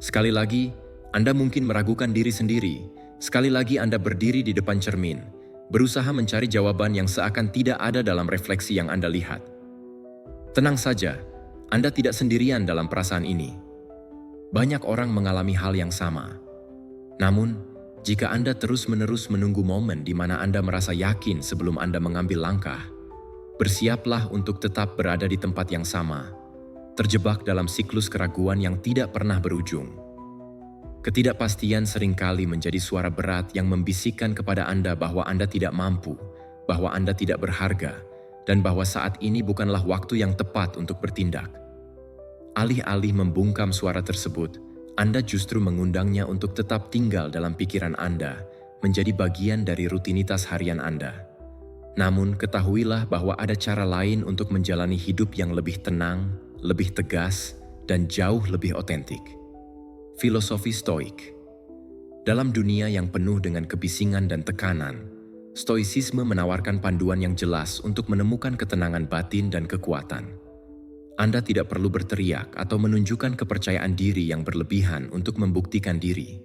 Sekali lagi, Anda mungkin meragukan diri sendiri. Sekali lagi Anda berdiri di depan cermin, berusaha mencari jawaban yang seakan tidak ada dalam refleksi yang Anda lihat. Tenang saja, Anda tidak sendirian dalam perasaan ini. Banyak orang mengalami hal yang sama. Namun, jika Anda terus-menerus menunggu momen di mana Anda merasa yakin sebelum Anda mengambil langkah, bersiaplah untuk tetap berada di tempat yang sama, terjebak dalam siklus keraguan yang tidak pernah berujung. Ketidakpastian seringkali menjadi suara berat yang membisikkan kepada Anda bahwa Anda tidak mampu, bahwa Anda tidak berharga, dan bahwa saat ini bukanlah waktu yang tepat untuk bertindak. Alih-alih membungkam suara tersebut, Anda justru mengundangnya untuk tetap tinggal dalam pikiran Anda, menjadi bagian dari rutinitas harian Anda. Namun, ketahuilah bahwa ada cara lain untuk menjalani hidup yang lebih tenang, lebih tegas, dan jauh lebih otentik. Filosofi Stoik. Dalam dunia yang penuh dengan kebisingan dan tekanan, Stoicisme menawarkan panduan yang jelas untuk menemukan ketenangan batin dan kekuatan. Anda tidak perlu berteriak atau menunjukkan kepercayaan diri yang berlebihan untuk membuktikan diri.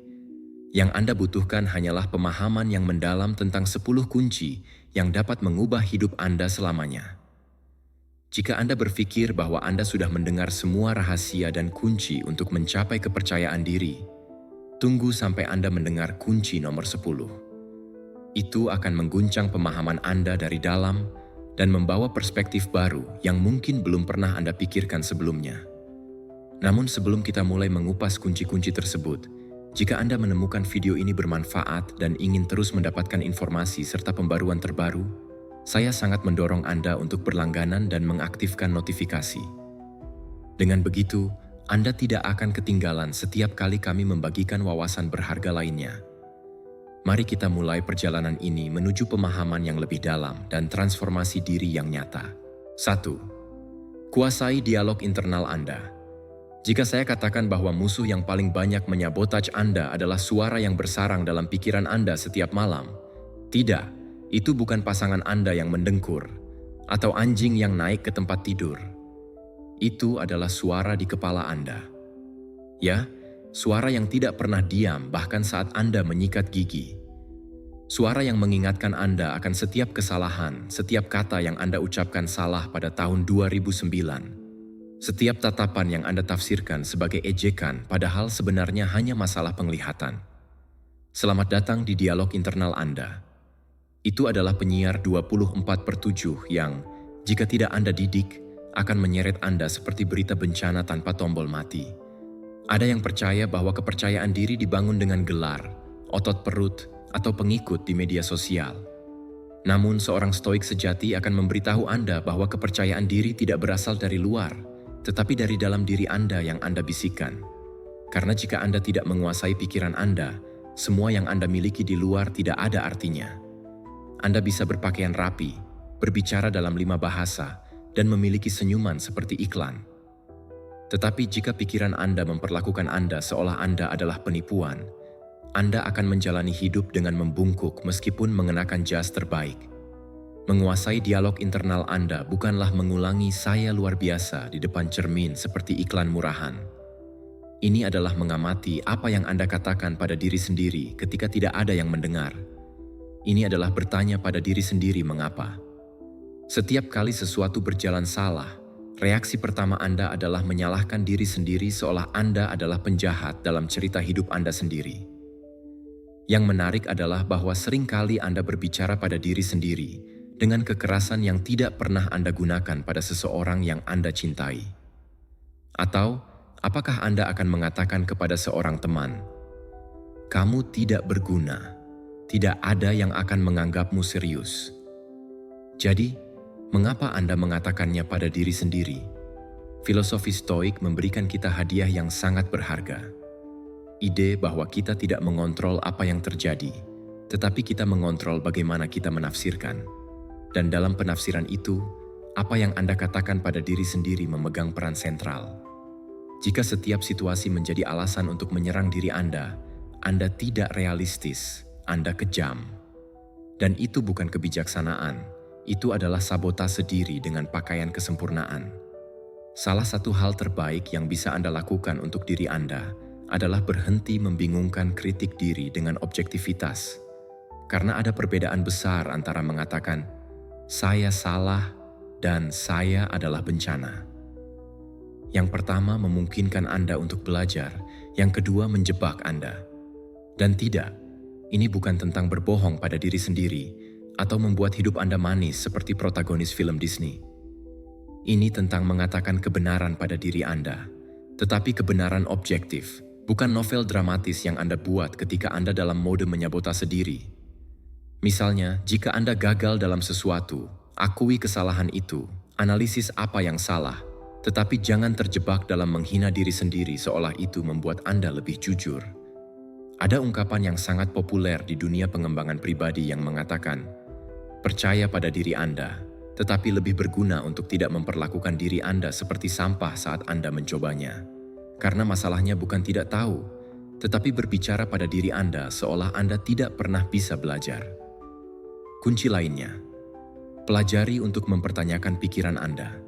Yang Anda butuhkan hanyalah pemahaman yang mendalam tentang 10 kunci yang dapat mengubah hidup Anda selamanya. Jika Anda berpikir bahwa Anda sudah mendengar semua rahasia dan kunci untuk mencapai kepercayaan diri, tunggu sampai Anda mendengar kunci nomor 10. Itu akan mengguncang pemahaman Anda dari dalam dan membawa perspektif baru yang mungkin belum pernah Anda pikirkan sebelumnya. Namun sebelum kita mulai mengupas kunci-kunci tersebut, jika Anda menemukan video ini bermanfaat dan ingin terus mendapatkan informasi serta pembaruan terbaru, saya sangat mendorong Anda untuk berlangganan dan mengaktifkan notifikasi. Dengan begitu, Anda tidak akan ketinggalan setiap kali kami membagikan wawasan berharga lainnya. Mari kita mulai perjalanan ini menuju pemahaman yang lebih dalam dan transformasi diri yang nyata. 1. Kuasai dialog internal Anda. Jika saya katakan bahwa musuh yang paling banyak menyabotaj Anda adalah suara yang bersarang dalam pikiran Anda setiap malam, tidak, itu bukan pasangan Anda yang mendengkur, atau anjing yang naik ke tempat tidur. Itu adalah suara di kepala Anda. Ya, suara yang tidak pernah diam bahkan saat Anda menyikat gigi. Suara yang mengingatkan Anda akan setiap kesalahan, setiap kata yang Anda ucapkan salah pada tahun 2009. Setiap tatapan yang Anda tafsirkan sebagai ejekan padahal sebenarnya hanya masalah penglihatan. Selamat datang di dialog internal Anda. Itu adalah penyiar 24/7 yang, jika tidak Anda didik, akan menyeret Anda seperti berita bencana tanpa tombol mati. Ada yang percaya bahwa kepercayaan diri dibangun dengan gelar, otot perut, atau pengikut di media sosial. Namun seorang stoik sejati akan memberitahu Anda bahwa kepercayaan diri tidak berasal dari luar, tetapi dari dalam diri Anda yang Anda bisikkan. Karena jika Anda tidak menguasai pikiran Anda, semua yang Anda miliki di luar tidak ada artinya. Anda bisa berpakaian rapi, berbicara dalam 5 bahasa, dan memiliki senyuman seperti iklan. Tetapi jika pikiran Anda memperlakukan Anda seolah Anda adalah penipuan, Anda akan menjalani hidup dengan membungkuk meskipun mengenakan jas terbaik. Menguasai dialog internal Anda bukanlah mengulangi "saya luar biasa" di depan cermin seperti iklan murahan. Ini adalah mengamati apa yang Anda katakan pada diri sendiri ketika tidak ada yang mendengar. Ini adalah bertanya pada diri sendiri mengapa. Setiap kali sesuatu berjalan salah, reaksi pertama Anda adalah menyalahkan diri sendiri seolah Anda adalah penjahat dalam cerita hidup Anda sendiri. Yang menarik adalah bahwa seringkali Anda berbicara pada diri sendiri dengan kekerasan yang tidak pernah Anda gunakan pada seseorang yang Anda cintai. Atau, apakah Anda akan mengatakan kepada seorang teman, "Kamu tidak berguna, tidak ada yang akan menganggapmu serius." Jadi, mengapa Anda mengatakannya pada diri sendiri? Filosofi Stoik memberikan kita hadiah yang sangat berharga. Ide bahwa kita tidak mengontrol apa yang terjadi, tetapi kita mengontrol bagaimana kita menafsirkan. Dan dalam penafsiran itu, apa yang Anda katakan pada diri sendiri memegang peran sentral. Jika setiap situasi menjadi alasan untuk menyerang diri Anda tidak realistis, Anda kejam. Dan itu bukan kebijaksanaan, itu adalah sabotase diri dengan pakaian kesempurnaan. Salah satu hal terbaik yang bisa Anda lakukan untuk diri Anda adalah berhenti membingungkan kritik diri dengan objektivitas. Karena ada perbedaan besar antara mengatakan, "Saya salah" dan "Saya adalah bencana." Yang pertama memungkinkan Anda untuk belajar, yang kedua menjebak Anda. Dan tidak, ini bukan tentang berbohong pada diri sendiri atau membuat hidup Anda manis seperti protagonis film Disney. Ini tentang mengatakan kebenaran pada diri Anda, tetapi kebenaran objektif, bukan novel dramatis yang Anda buat ketika Anda dalam mode menyabotase diri. Misalnya, jika Anda gagal dalam sesuatu, akui kesalahan itu, analisis apa yang salah, tetapi jangan terjebak dalam menghina diri sendiri seolah itu membuat Anda lebih jujur. Ada ungkapan yang sangat populer di dunia pengembangan pribadi yang mengatakan, "Percaya pada diri Anda, tetapi lebih berguna untuk tidak memperlakukan diri Anda seperti sampah saat Anda mencobanya." Karena masalahnya bukan tidak tahu, tetapi berbicara pada diri Anda seolah Anda tidak pernah bisa belajar. Kunci lainnya, pelajari untuk mempertanyakan pikiran Anda.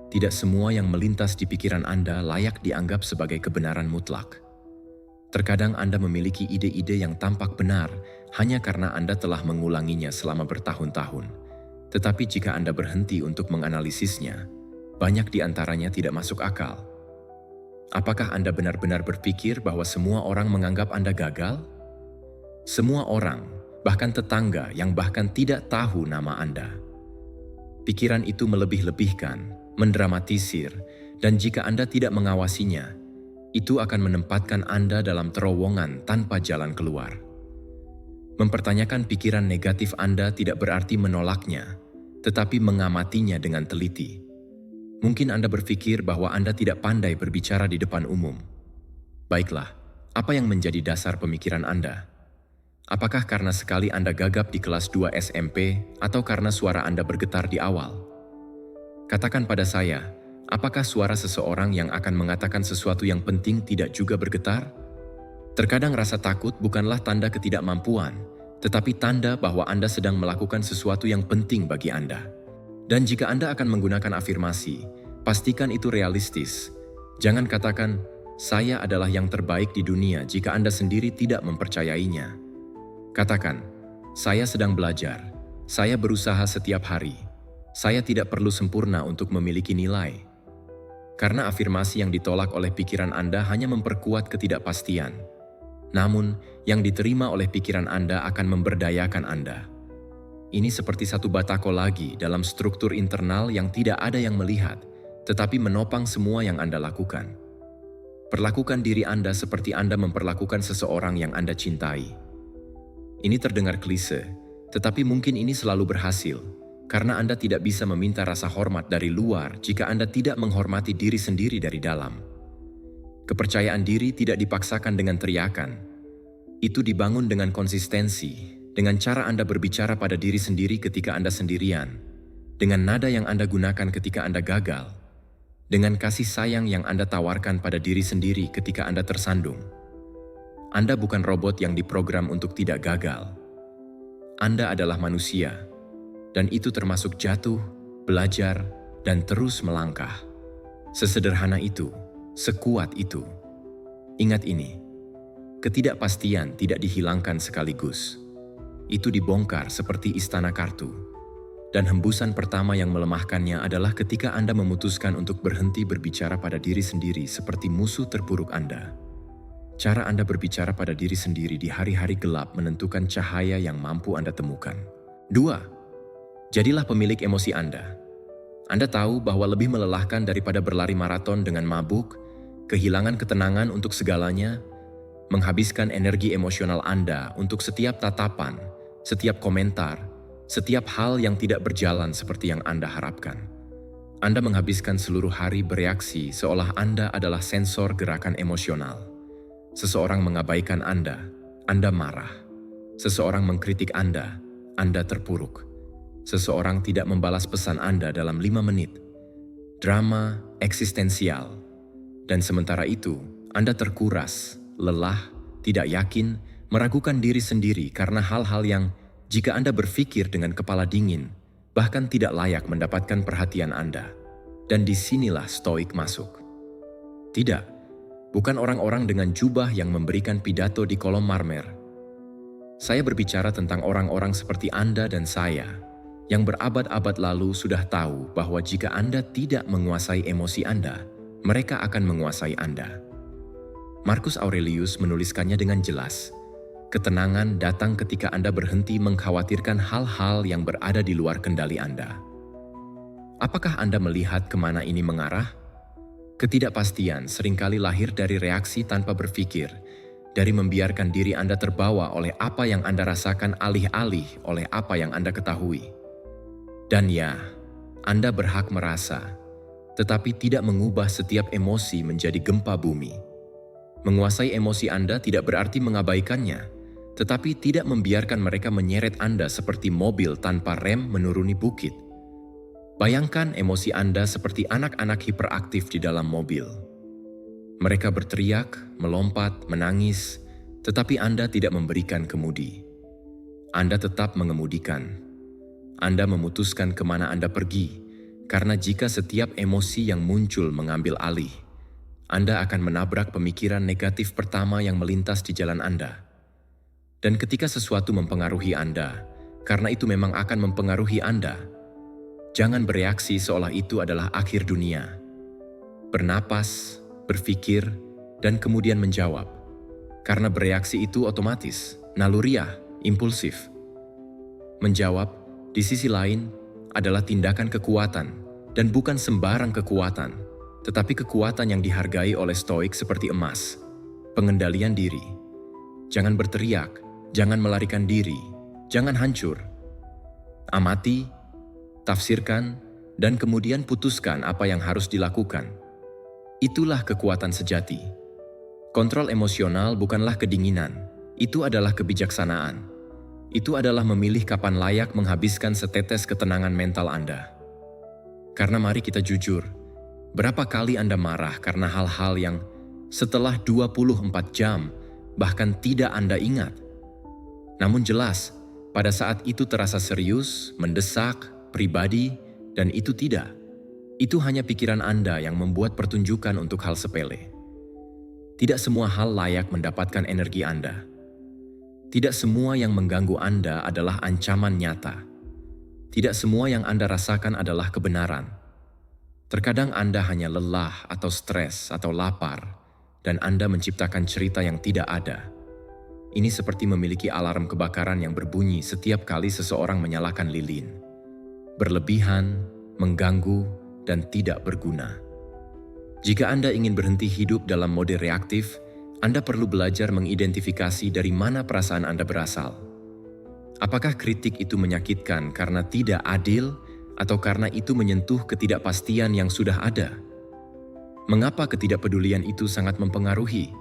Tidak semua yang melintas di pikiran Anda layak dianggap sebagai kebenaran mutlak. Terkadang Anda memiliki ide-ide yang tampak benar hanya karena Anda telah mengulanginya selama bertahun-tahun. Tetapi jika Anda berhenti untuk menganalisisnya, banyak di antaranya tidak masuk akal. Apakah Anda benar-benar berpikir bahwa semua orang menganggap Anda gagal? Semua orang, bahkan tetangga yang bahkan tidak tahu nama Anda. Pikiran itu melebih-lebihkan, mendramatisir, dan jika Anda tidak mengawasinya, itu akan menempatkan Anda dalam terowongan tanpa jalan keluar. Mempertanyakan pikiran negatif Anda tidak berarti menolaknya, tetapi mengamatinya dengan teliti. Mungkin Anda berpikir bahwa Anda tidak pandai berbicara di depan umum. Baiklah, apa yang menjadi dasar pemikiran Anda? Apakah karena sekali Anda gagap di kelas 2 SMP atau karena suara Anda bergetar di awal? Katakan pada saya, apakah suara seseorang yang akan mengatakan sesuatu yang penting tidak juga bergetar? Terkadang rasa takut bukanlah tanda ketidakmampuan, tetapi tanda bahwa Anda sedang melakukan sesuatu yang penting bagi Anda. Dan jika Anda akan menggunakan afirmasi, pastikan itu realistis. Jangan katakan, "Saya adalah yang terbaik di dunia" jika Anda sendiri tidak mempercayainya. Katakan, "Saya sedang belajar. Saya berusaha setiap hari. Saya tidak perlu sempurna untuk memiliki nilai." Karena afirmasi yang ditolak oleh pikiran Anda hanya memperkuat ketidakpastian. Namun, yang diterima oleh pikiran Anda akan memberdayakan Anda. Ini seperti satu batako lagi dalam struktur internal yang tidak ada yang melihat, tetapi menopang semua yang Anda lakukan. Perlakukan diri Anda seperti Anda memperlakukan seseorang yang Anda cintai. Ini terdengar klise, tetapi mungkin ini selalu berhasil, karena Anda tidak bisa meminta rasa hormat dari luar jika Anda tidak menghormati diri sendiri dari dalam. Kepercayaan diri tidak dipaksakan dengan teriakan. Itu dibangun dengan konsistensi, dengan cara Anda berbicara pada diri sendiri ketika Anda sendirian, dengan nada yang Anda gunakan ketika Anda gagal, dengan kasih sayang yang Anda tawarkan pada diri sendiri ketika Anda tersandung. Anda bukan robot yang diprogram untuk tidak gagal. Anda adalah manusia, dan itu termasuk jatuh, belajar, dan terus melangkah. Sesederhana itu. Sekuat itu. Ingat ini, ketidakpastian tidak dihilangkan sekaligus. Itu dibongkar seperti istana kartu. Dan hembusan pertama yang melemahkannya adalah ketika Anda memutuskan untuk berhenti berbicara pada diri sendiri seperti musuh terburuk Anda. Cara Anda berbicara pada diri sendiri di hari-hari gelap menentukan cahaya yang mampu Anda temukan. 2. Jadilah pemilik emosi Anda. Anda tahu bahwa lebih melelahkan daripada berlari maraton dengan mabuk, kehilangan ketenangan untuk segalanya, menghabiskan energi emosional Anda untuk setiap tatapan, setiap komentar, setiap hal yang tidak berjalan seperti yang Anda harapkan. Anda menghabiskan seluruh hari bereaksi seolah Anda adalah sensor gerakan emosional. Seseorang mengabaikan Anda marah. Seseorang mengkritik Anda terpuruk. Seseorang tidak membalas pesan Anda dalam 5 menit. Drama eksistensial. Dan sementara itu, Anda terkuras, lelah, tidak yakin, meragukan diri sendiri karena hal-hal yang, jika Anda berpikir dengan kepala dingin, bahkan tidak layak mendapatkan perhatian Anda. Dan disinilah stoik masuk. Tidak, bukan orang-orang dengan jubah yang memberikan pidato di kolom marmer. Saya berbicara tentang orang-orang seperti Anda dan saya, yang berabad-abad lalu sudah tahu bahwa jika Anda tidak menguasai emosi Anda, mereka akan menguasai Anda. Marcus Aurelius menuliskannya dengan jelas. Ketenangan datang ketika Anda berhenti mengkhawatirkan hal-hal yang berada di luar kendali Anda. Apakah Anda melihat kemana ini mengarah? Ketidakpastian seringkali lahir dari reaksi tanpa berpikir, dari membiarkan diri Anda terbawa oleh apa yang Anda rasakan alih-alih oleh apa yang Anda ketahui. Dan ya, Anda berhak merasa, tetapi tidak mengubah setiap emosi menjadi gempa bumi. Menguasai emosi Anda tidak berarti mengabaikannya, tetapi tidak membiarkan mereka menyeret Anda seperti mobil tanpa rem menuruni bukit. Bayangkan emosi Anda seperti anak-anak hiperaktif di dalam mobil. Mereka berteriak, melompat, menangis, tetapi Anda tidak memberikan kemudi. Anda tetap mengemudikan. Anda memutuskan kemana Anda pergi, karena jika setiap emosi yang muncul mengambil alih, Anda akan menabrak pemikiran negatif pertama yang melintas di jalan Anda. Dan ketika sesuatu mempengaruhi Anda, karena itu memang akan mempengaruhi Anda, jangan bereaksi seolah itu adalah akhir dunia. Bernapas, berpikir, dan kemudian menjawab. Karena bereaksi itu otomatis, naluriah, impulsif. Menjawab, di sisi lain, adalah tindakan kekuatan, dan bukan sembarang kekuatan, tetapi kekuatan yang dihargai oleh Stoik seperti emas. Pengendalian diri. Jangan berteriak, jangan melarikan diri, jangan hancur. Amati, tafsirkan, dan kemudian putuskan apa yang harus dilakukan. Itulah kekuatan sejati. Kontrol emosional bukanlah kedinginan, itu adalah kebijaksanaan. Itu adalah memilih kapan layak menghabiskan setetes ketenangan mental Anda. Karena mari kita jujur, berapa kali Anda marah karena hal-hal yang setelah 24 jam bahkan tidak Anda ingat? Namun jelas, pada saat itu terasa serius, mendesak, pribadi, dan itu tidak. Itu hanya pikiran Anda yang membuat pertunjukan untuk hal sepele. Tidak semua hal layak mendapatkan energi Anda. Tidak semua yang mengganggu Anda adalah ancaman nyata. Tidak semua yang Anda rasakan adalah kebenaran. Terkadang Anda hanya lelah atau stres atau lapar, dan Anda menciptakan cerita yang tidak ada. Ini seperti memiliki alarm kebakaran yang berbunyi setiap kali seseorang menyalakan lilin. Berlebihan, mengganggu, dan tidak berguna. Jika Anda ingin berhenti hidup dalam mode reaktif, Anda perlu belajar mengidentifikasi dari mana perasaan Anda berasal. Apakah kritik itu menyakitkan karena tidak adil, atau karena itu menyentuh ketidakpastian yang sudah ada? Mengapa ketidakpedulian itu sangat mempengaruhi?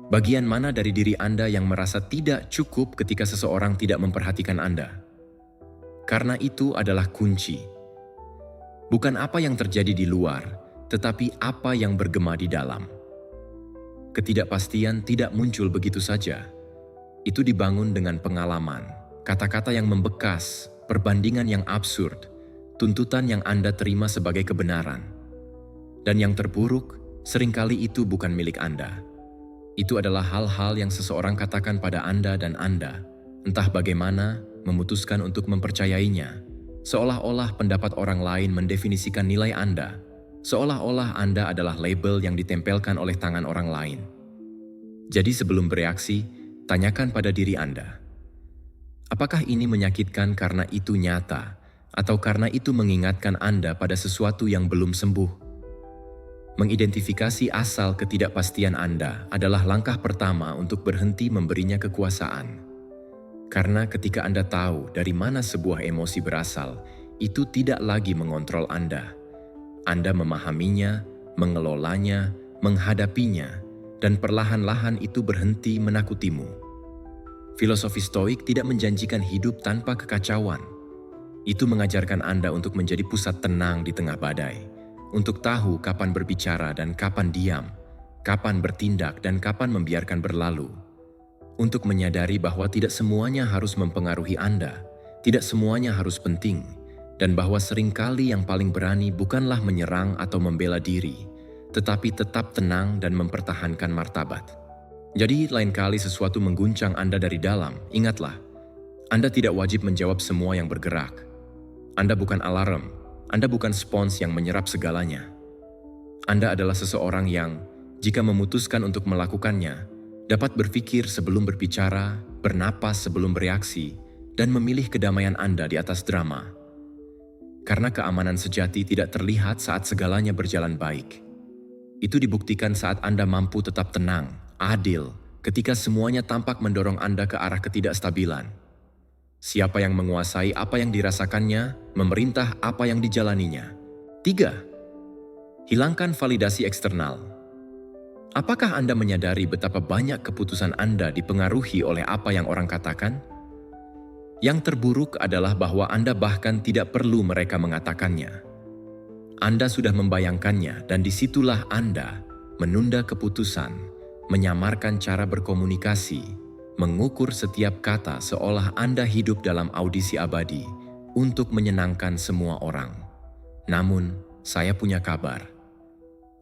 Bagian mana dari diri Anda yang merasa tidak cukup ketika seseorang tidak memperhatikan Anda? Karena itu adalah kunci. Bukan apa yang terjadi di luar, tetapi apa yang bergema di dalam. Ketidakpastian tidak muncul begitu saja. Itu dibangun dengan pengalaman, kata-kata yang membekas, perbandingan yang absurd, tuntutan yang Anda terima sebagai kebenaran. Dan yang terburuk, seringkali itu bukan milik Anda. Itu adalah hal-hal yang seseorang katakan pada Anda dan Anda, entah bagaimana, memutuskan untuk mempercayainya, seolah-olah pendapat orang lain mendefinisikan nilai Anda, seolah-olah Anda adalah label yang ditempelkan oleh tangan orang lain. Jadi sebelum bereaksi, tanyakan pada diri Anda, apakah ini menyakitkan karena itu nyata, atau karena itu mengingatkan Anda pada sesuatu yang belum sembuh? Mengidentifikasi asal ketidakpastian Anda adalah langkah pertama untuk berhenti memberinya kekuasaan. Karena ketika Anda tahu dari mana sebuah emosi berasal, itu tidak lagi mengontrol Anda. Anda memahaminya, mengelolanya, menghadapinya, dan perlahan-lahan itu berhenti menakutimu. Filosofi Stoik tidak menjanjikan hidup tanpa kekacauan. Itu mengajarkan Anda untuk menjadi pusat tenang di tengah badai. Untuk tahu kapan berbicara dan kapan diam, kapan bertindak dan kapan membiarkan berlalu. Untuk menyadari bahwa tidak semuanya harus mempengaruhi Anda, tidak semuanya harus penting, dan bahwa seringkali yang paling berani bukanlah menyerang atau membela diri, tetapi tetap tenang dan mempertahankan martabat. Jadi, lain kali sesuatu mengguncang Anda dari dalam, ingatlah, Anda tidak wajib menjawab semua yang bergerak. Anda bukan alarm, Anda bukan spons yang menyerap segalanya. Anda adalah seseorang yang, jika memutuskan untuk melakukannya, dapat berpikir sebelum berbicara, bernapas sebelum bereaksi, dan memilih kedamaian Anda di atas drama. Karena keamanan sejati tidak terlihat saat segalanya berjalan baik. Itu dibuktikan saat Anda mampu tetap tenang, adil, ketika semuanya tampak mendorong Anda ke arah ketidakstabilan. Siapa yang menguasai apa yang dirasakannya, memerintah apa yang dijalaninya. 3. Hilangkan validasi eksternal. Apakah Anda menyadari betapa banyak keputusan Anda dipengaruhi oleh apa yang orang katakan? Yang terburuk adalah bahwa Anda bahkan tidak perlu mereka mengatakannya. Anda sudah membayangkannya dan disitulah Anda menunda keputusan, menyamarkan cara berkomunikasi, mengukur setiap kata seolah Anda hidup dalam audisi abadi untuk menyenangkan semua orang. Namun, saya punya kabar.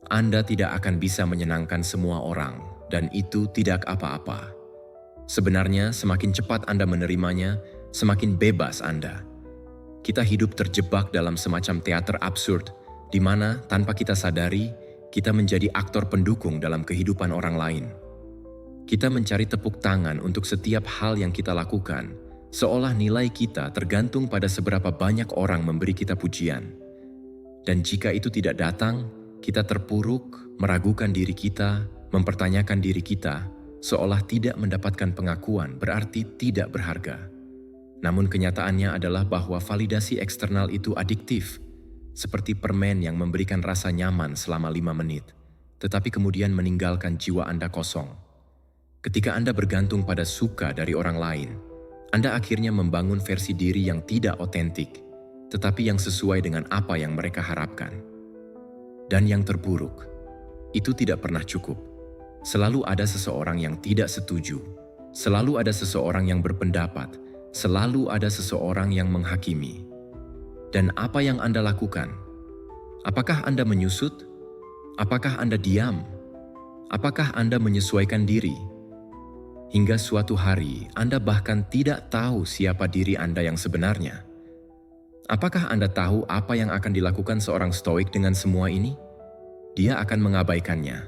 Anda tidak akan bisa menyenangkan semua orang, dan itu tidak apa-apa. Sebenarnya, semakin cepat Anda menerimanya, semakin bebas Anda. Kita hidup terjebak dalam semacam teater absurd, di mana tanpa kita sadari, kita menjadi aktor pendukung dalam kehidupan orang lain. Kita mencari tepuk tangan untuk setiap hal yang kita lakukan, seolah nilai kita tergantung pada seberapa banyak orang memberi kita pujian. Dan jika itu tidak datang, kita terpuruk, meragukan diri kita, mempertanyakan diri kita, seolah tidak mendapatkan pengakuan berarti tidak berharga. Namun kenyataannya adalah bahwa validasi eksternal itu adiktif, seperti permen yang memberikan rasa nyaman selama 5 menit, tetapi kemudian meninggalkan jiwa Anda kosong. Ketika Anda bergantung pada suka dari orang lain, Anda akhirnya membangun versi diri yang tidak otentik, tetapi yang sesuai dengan apa yang mereka harapkan. Dan yang terburuk, itu tidak pernah cukup. Selalu ada seseorang yang tidak setuju, selalu ada seseorang yang berpendapat, selalu ada seseorang yang menghakimi. Dan apa yang Anda lakukan? Apakah Anda menyusut? Apakah Anda diam? Apakah Anda menyesuaikan diri? Hingga suatu hari, Anda bahkan tidak tahu siapa diri Anda yang sebenarnya. Apakah Anda tahu apa yang akan dilakukan seorang stoik dengan semua ini? Dia akan mengabaikannya.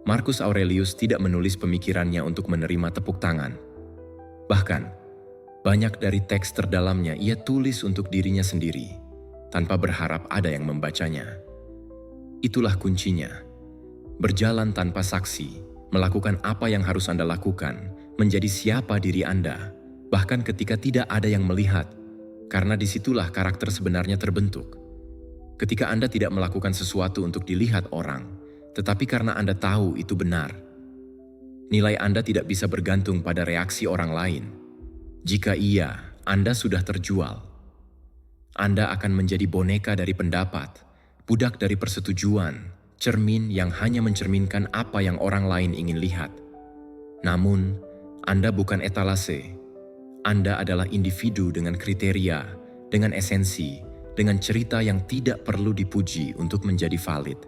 Marcus Aurelius tidak menulis pemikirannya untuk menerima tepuk tangan. Bahkan, banyak dari teks terdalamnya ia tulis untuk dirinya sendiri, tanpa berharap ada yang membacanya. Itulah kuncinya. Berjalan tanpa saksi, melakukan apa yang harus Anda lakukan, menjadi siapa diri Anda, bahkan ketika tidak ada yang melihat, karena disitulah karakter sebenarnya terbentuk. Ketika Anda tidak melakukan sesuatu untuk dilihat orang, tetapi karena Anda tahu itu benar. Nilai Anda tidak bisa bergantung pada reaksi orang lain. Jika iya, Anda sudah terjual. Anda akan menjadi boneka dari pendapat, budak dari persetujuan, cermin yang hanya mencerminkan apa yang orang lain ingin lihat. Namun, Anda bukan etalase. Anda adalah individu dengan kriteria, dengan esensi, dengan cerita yang tidak perlu dipuji untuk menjadi valid.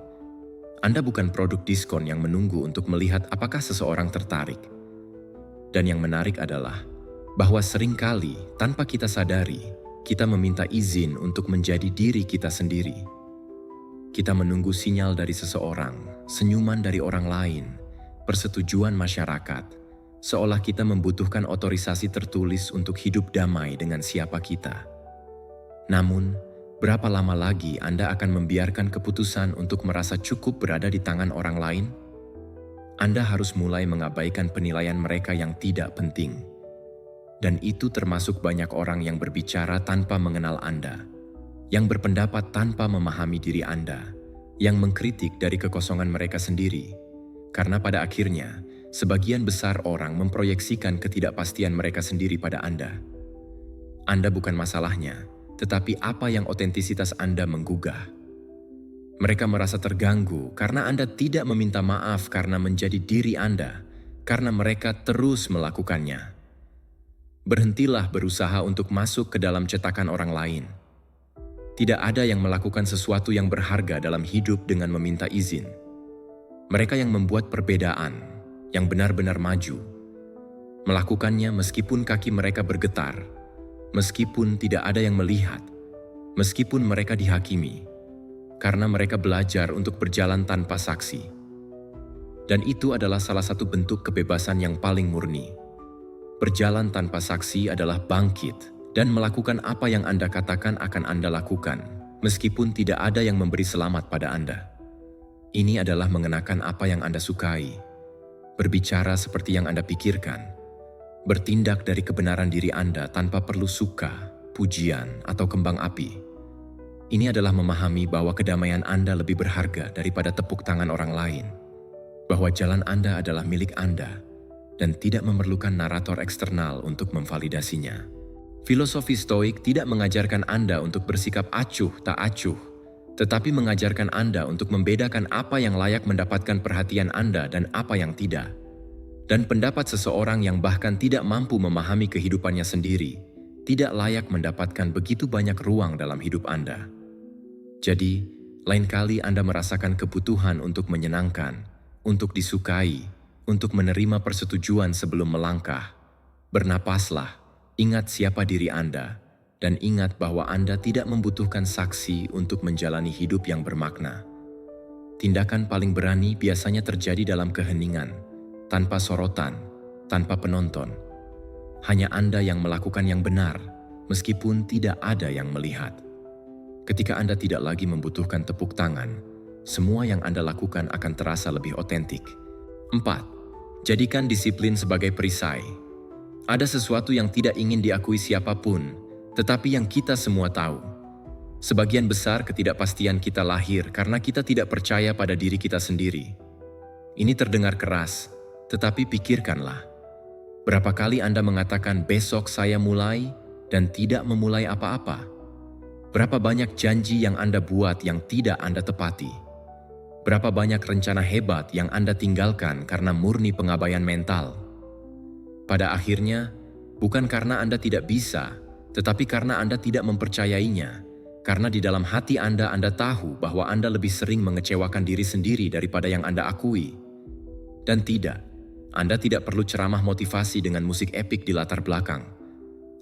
Anda bukan produk diskon yang menunggu untuk melihat apakah seseorang tertarik. Dan yang menarik adalah bahwa seringkali tanpa kita sadari, kita meminta izin untuk menjadi diri kita sendiri. Kita menunggu sinyal dari seseorang, senyuman dari orang lain, persetujuan masyarakat, seolah kita membutuhkan otorisasi tertulis untuk hidup damai dengan siapa kita. Namun, berapa lama lagi Anda akan membiarkan keputusan untuk merasa cukup berada di tangan orang lain? Anda harus mulai mengabaikan penilaian mereka yang tidak penting. Dan itu termasuk banyak orang yang berbicara tanpa mengenal Anda, yang berpendapat tanpa memahami diri Anda, yang mengkritik dari kekosongan mereka sendiri. Karena pada akhirnya, sebagian besar orang memproyeksikan ketidakpastian mereka sendiri pada Anda. Anda bukan masalahnya, tetapi apa yang otentisitas Anda menggugah. Mereka merasa terganggu karena Anda tidak meminta maaf karena menjadi diri Anda, karena mereka terus melakukannya. Berhentilah berusaha untuk masuk ke dalam cetakan orang lain. Tidak ada yang melakukan sesuatu yang berharga dalam hidup dengan meminta izin. Mereka yang membuat perbedaan, yang benar-benar maju, melakukannya meskipun kaki mereka bergetar, meskipun tidak ada yang melihat, meskipun mereka dihakimi, karena mereka belajar untuk berjalan tanpa saksi. Dan itu adalah salah satu bentuk kebebasan yang paling murni. Berjalan tanpa saksi adalah bangkit dan melakukan apa yang Anda katakan akan Anda lakukan, meskipun tidak ada yang memberi selamat pada Anda. Ini adalah mengenakan apa yang Anda sukai, berbicara seperti yang Anda pikirkan, bertindak dari kebenaran diri Anda tanpa perlu suka, pujian, atau kembang api. Ini adalah memahami bahwa kedamaian Anda lebih berharga daripada tepuk tangan orang lain, bahwa jalan Anda adalah milik Anda dan tidak memerlukan narator eksternal untuk memvalidasinya. Filosofi Stoik tidak mengajarkan Anda untuk bersikap acuh tak acuh, tetapi mengajarkan Anda untuk membedakan apa yang layak mendapatkan perhatian Anda dan apa yang tidak. Dan pendapat seseorang yang bahkan tidak mampu memahami kehidupannya sendiri, tidak layak mendapatkan begitu banyak ruang dalam hidup Anda. Jadi, lain kali Anda merasakan kebutuhan untuk menyenangkan, untuk disukai, untuk menerima persetujuan sebelum melangkah, bernapaslah. Ingat siapa diri Anda, dan ingat bahwa Anda tidak membutuhkan saksi untuk menjalani hidup yang bermakna. Tindakan paling berani biasanya terjadi dalam keheningan, tanpa sorotan, tanpa penonton. Hanya Anda yang melakukan yang benar, meskipun tidak ada yang melihat. Ketika Anda tidak lagi membutuhkan tepuk tangan, semua yang Anda lakukan akan terasa lebih otentik. 4. Jadikan disiplin sebagai perisai. Ada sesuatu yang tidak ingin diakui siapapun, tetapi yang kita semua tahu. Sebagian besar ketidakpastian kita lahir karena kita tidak percaya pada diri kita sendiri. Ini terdengar keras, tetapi pikirkanlah. Berapa kali Anda mengatakan besok saya mulai dan tidak memulai apa-apa? Berapa banyak janji yang Anda buat yang tidak Anda tepati? Berapa banyak rencana hebat yang Anda tinggalkan karena murni pengabaian mental? Pada akhirnya, bukan karena Anda tidak bisa, tetapi karena Anda tidak mempercayainya. Karena di dalam hati Anda tahu bahwa Anda lebih sering mengecewakan diri sendiri daripada yang Anda akui. Dan tidak, Anda tidak perlu ceramah motivasi dengan musik epik di latar belakang.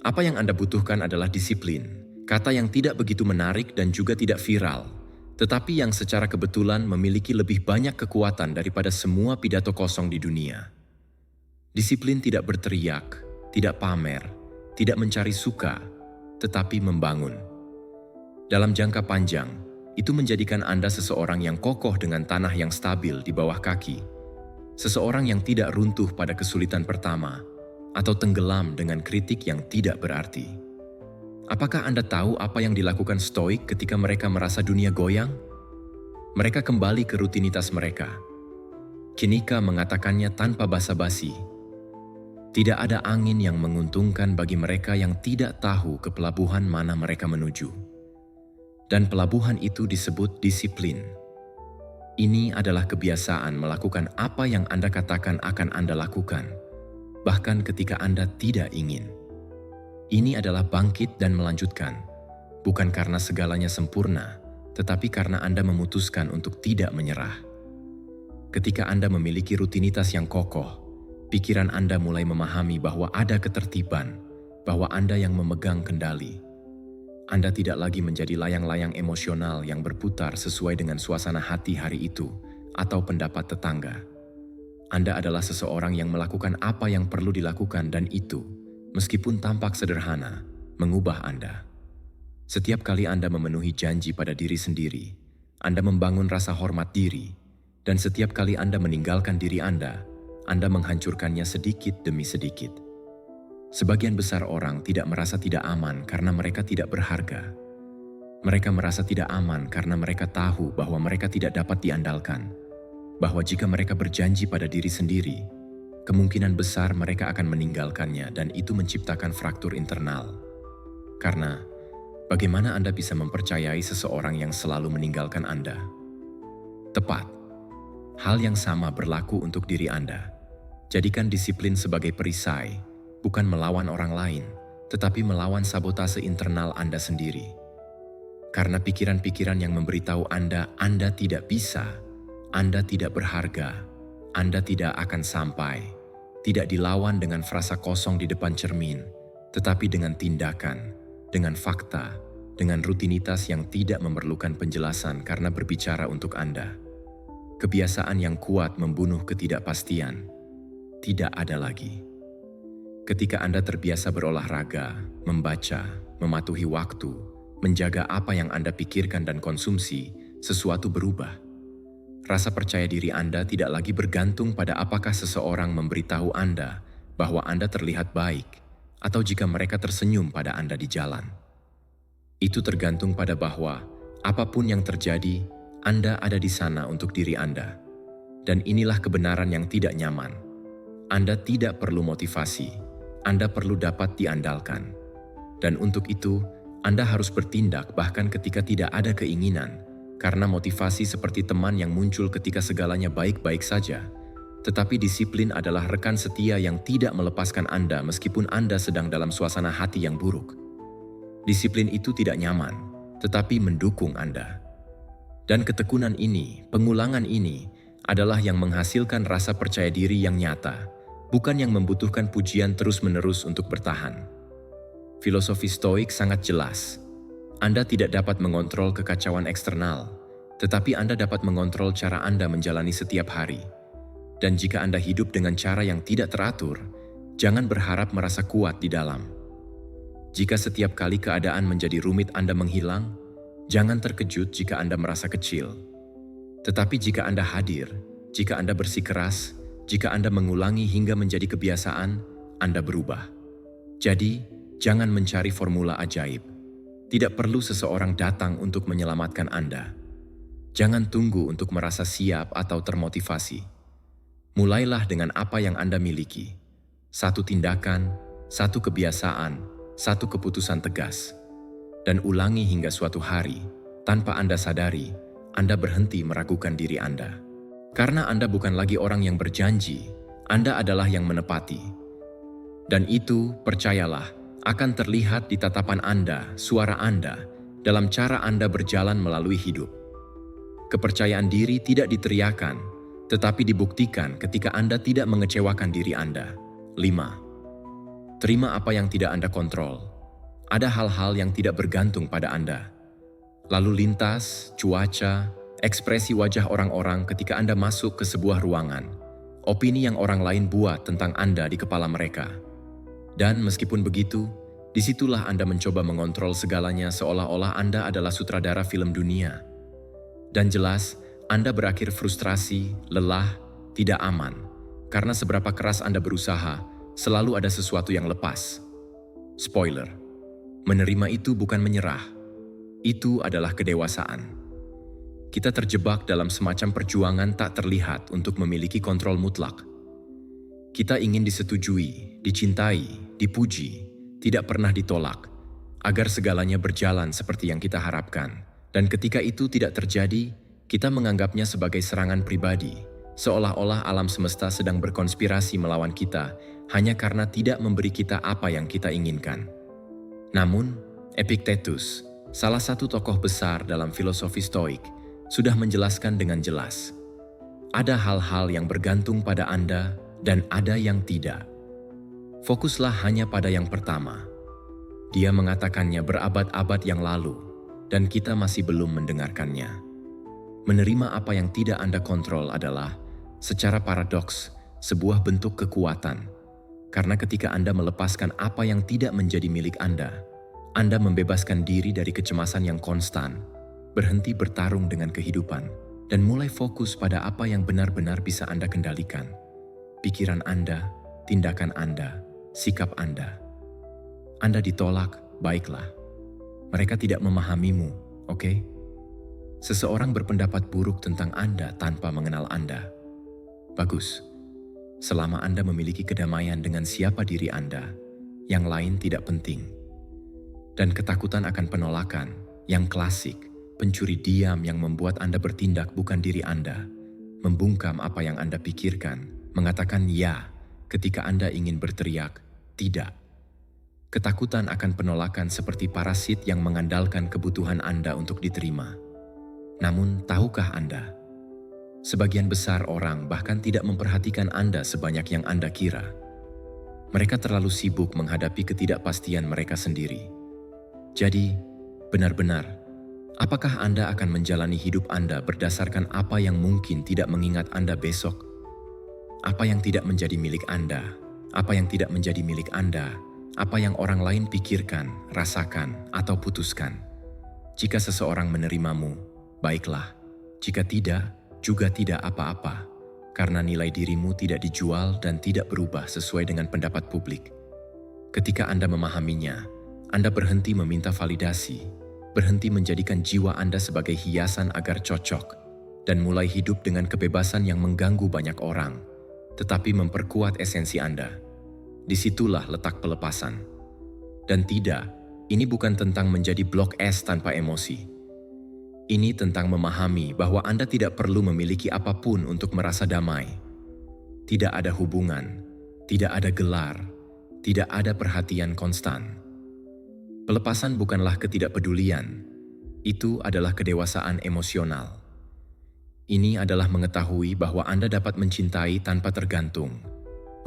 Apa yang Anda butuhkan adalah disiplin, kata yang tidak begitu menarik dan juga tidak viral, tetapi yang secara kebetulan memiliki lebih banyak kekuatan daripada semua pidato kosong di dunia. Disiplin tidak berteriak, tidak pamer, tidak mencari suka, tetapi membangun. Dalam jangka panjang, itu menjadikan Anda seseorang yang kokoh dengan tanah yang stabil di bawah kaki. Seseorang yang tidak runtuh pada kesulitan pertama, atau tenggelam dengan kritik yang tidak berarti. Apakah Anda tahu apa yang dilakukan Stoik ketika mereka merasa dunia goyang? Mereka kembali ke rutinitas mereka. Kinika mengatakannya tanpa basa-basi. Tidak ada angin yang menguntungkan bagi mereka yang tidak tahu ke pelabuhan mana mereka menuju. Dan pelabuhan itu disebut disiplin. Ini adalah kebiasaan melakukan apa yang Anda katakan akan Anda lakukan, bahkan ketika Anda tidak ingin. Ini adalah bangkit dan melanjutkan, bukan karena segalanya sempurna, tetapi karena Anda memutuskan untuk tidak menyerah. Ketika Anda memiliki rutinitas yang kokoh, pikiran Anda mulai memahami bahwa ada ketertiban, bahwa Anda yang memegang kendali. Anda tidak lagi menjadi layang-layang emosional yang berputar sesuai dengan suasana hati hari itu atau pendapat tetangga. Anda adalah seseorang yang melakukan apa yang perlu dilakukan dan itu, meskipun tampak sederhana, mengubah Anda. Setiap kali Anda memenuhi janji pada diri sendiri, Anda membangun rasa hormat diri, dan setiap kali Anda meninggalkan diri Anda menghancurkannya sedikit demi sedikit. Sebagian besar orang tidak merasa tidak aman karena mereka tidak berharga. Mereka merasa tidak aman karena mereka tahu bahwa mereka tidak dapat diandalkan, bahwa jika mereka berjanji pada diri sendiri, kemungkinan besar mereka akan meninggalkannya dan itu menciptakan fraktur internal. Karena, bagaimana Anda bisa mempercayai seseorang yang selalu meninggalkan Anda? Tepat. Hal yang sama berlaku untuk diri Anda. Jadikan disiplin sebagai perisai, bukan melawan orang lain, tetapi melawan sabotase internal Anda sendiri. Karena pikiran-pikiran yang memberitahu Anda tidak bisa, Anda tidak berharga, Anda tidak akan sampai, tidak dilawan dengan frasa kosong di depan cermin, tetapi dengan tindakan, dengan fakta, dengan rutinitas yang tidak memerlukan penjelasan karena berbicara untuk Anda. Kebiasaan yang kuat membunuh ketidakpastian. Tidak ada lagi. Ketika Anda terbiasa berolahraga, membaca, mematuhi waktu, menjaga apa yang Anda pikirkan dan konsumsi, sesuatu berubah. Rasa percaya diri Anda tidak lagi bergantung pada apakah seseorang memberitahu Anda bahwa Anda terlihat baik, atau jika mereka tersenyum pada Anda di jalan. Itu tergantung pada bahwa apapun yang terjadi, Anda ada di sana untuk diri Anda. Dan inilah kebenaran yang tidak nyaman. Anda tidak perlu motivasi. Anda perlu dapat diandalkan. Dan untuk itu, Anda harus bertindak bahkan ketika tidak ada keinginan, karena motivasi seperti teman yang muncul ketika segalanya baik-baik saja. Tetapi disiplin adalah rekan setia yang tidak melepaskan Anda meskipun Anda sedang dalam suasana hati yang buruk. Disiplin itu tidak nyaman, tetapi mendukung Anda. Dan ketekunan ini, pengulangan ini, adalah yang menghasilkan rasa percaya diri yang nyata, bukan yang membutuhkan pujian terus-menerus untuk bertahan. Filosofi Stoik sangat jelas. Anda tidak dapat mengontrol kekacauan eksternal, tetapi Anda dapat mengontrol cara Anda menjalani setiap hari. Dan jika Anda hidup dengan cara yang tidak teratur, jangan berharap merasa kuat di dalam. Jika setiap kali keadaan menjadi rumit Anda menghilang, jangan terkejut jika Anda merasa kecil. Tetapi jika Anda hadir, jika Anda bersikeras, jika Anda mengulangi hingga menjadi kebiasaan, Anda berubah. Jadi, jangan mencari formula ajaib. Tidak perlu seseorang datang untuk menyelamatkan Anda. Jangan tunggu untuk merasa siap atau termotivasi. Mulailah dengan apa yang Anda miliki. Satu tindakan, satu kebiasaan, satu keputusan tegas. Dan ulangi hingga suatu hari, tanpa Anda sadari, Anda berhenti meragukan diri Anda. Karena Anda bukan lagi orang yang berjanji, Anda adalah yang menepati. Dan itu, percayalah, akan terlihat di tatapan Anda, suara Anda, dalam cara Anda berjalan melalui hidup. Kepercayaan diri tidak diteriakan, tetapi dibuktikan ketika Anda tidak mengecewakan diri Anda. 5. Terima apa yang tidak Anda kontrol. Ada hal-hal yang tidak bergantung pada Anda. Lalu lintas, cuaca, ekspresi wajah orang-orang ketika Anda masuk ke sebuah ruangan, opini yang orang lain buat tentang Anda di kepala mereka. Dan meskipun begitu, disitulah Anda mencoba mengontrol segalanya seolah-olah Anda adalah sutradara film dunia. Dan jelas, Anda berakhir frustrasi, lelah, tidak aman, karena seberapa keras Anda berusaha, selalu ada sesuatu yang lepas. Spoiler, menerima itu bukan menyerah. Itu adalah kedewasaan. Kita terjebak dalam semacam perjuangan tak terlihat untuk memiliki kontrol mutlak. Kita ingin disetujui, dicintai, dipuji, tidak pernah ditolak, agar segalanya berjalan seperti yang kita harapkan. Dan ketika itu tidak terjadi, kita menganggapnya sebagai serangan pribadi, seolah-olah alam semesta sedang berkonspirasi melawan kita hanya karena tidak memberi kita apa yang kita inginkan. Namun, Epictetus, salah satu tokoh besar dalam filosofi Stoik, sudah menjelaskan dengan jelas. Ada hal-hal yang bergantung pada Anda dan ada yang tidak. Fokuslah hanya pada yang pertama. Dia mengatakannya berabad-abad yang lalu dan kita masih belum mendengarkannya. Menerima apa yang tidak Anda kontrol adalah, secara paradoks, sebuah bentuk kekuatan. Karena ketika Anda melepaskan apa yang tidak menjadi milik Anda membebaskan diri dari kecemasan yang konstan, berhenti bertarung dengan kehidupan, dan mulai fokus pada apa yang benar-benar bisa Anda kendalikan. Pikiran Anda, tindakan Anda, sikap Anda. Anda ditolak, baiklah. Mereka tidak memahamimu, oke? Seseorang berpendapat buruk tentang Anda tanpa mengenal Anda. Bagus. Selama Anda memiliki kedamaian dengan siapa diri Anda, yang lain tidak penting. Dan ketakutan akan penolakan, yang klasik, pencuri diam yang membuat Anda bertindak bukan diri Anda, membungkam apa yang Anda pikirkan, mengatakan ya ketika Anda ingin berteriak tidak. Ketakutan akan penolakan seperti parasit yang mengandalkan kebutuhan Anda untuk diterima. Namun, tahukah Anda? Sebagian besar orang bahkan tidak memperhatikan Anda sebanyak yang Anda kira. Mereka terlalu sibuk menghadapi ketidakpastian mereka sendiri. Jadi, benar-benar, apakah Anda akan menjalani hidup Anda berdasarkan apa yang mungkin tidak mengingat Anda besok? Apa yang tidak menjadi milik Anda? Apa yang tidak menjadi milik Anda? Apa yang orang lain pikirkan, rasakan, atau putuskan? Jika seseorang menerimamu, baiklah. Jika tidak, juga tidak apa-apa. Karena nilai dirimu tidak dijual dan tidak berubah sesuai dengan pendapat publik. Ketika Anda memahaminya, Anda berhenti meminta validasi, berhenti menjadikan jiwa Anda sebagai hiasan agar cocok, dan mulai hidup dengan kebebasan yang mengganggu banyak orang, tetapi memperkuat esensi Anda. Disitulah letak pelepasan. Dan tidak, ini bukan tentang menjadi blok es tanpa emosi. Ini tentang memahami bahwa Anda tidak perlu memiliki apapun untuk merasa damai. Tidak ada hubungan, tidak ada gelar, tidak ada perhatian konstan. Pelepasan bukanlah ketidakpedulian, itu adalah kedewasaan emosional. Ini adalah mengetahui bahwa Anda dapat mencintai tanpa tergantung,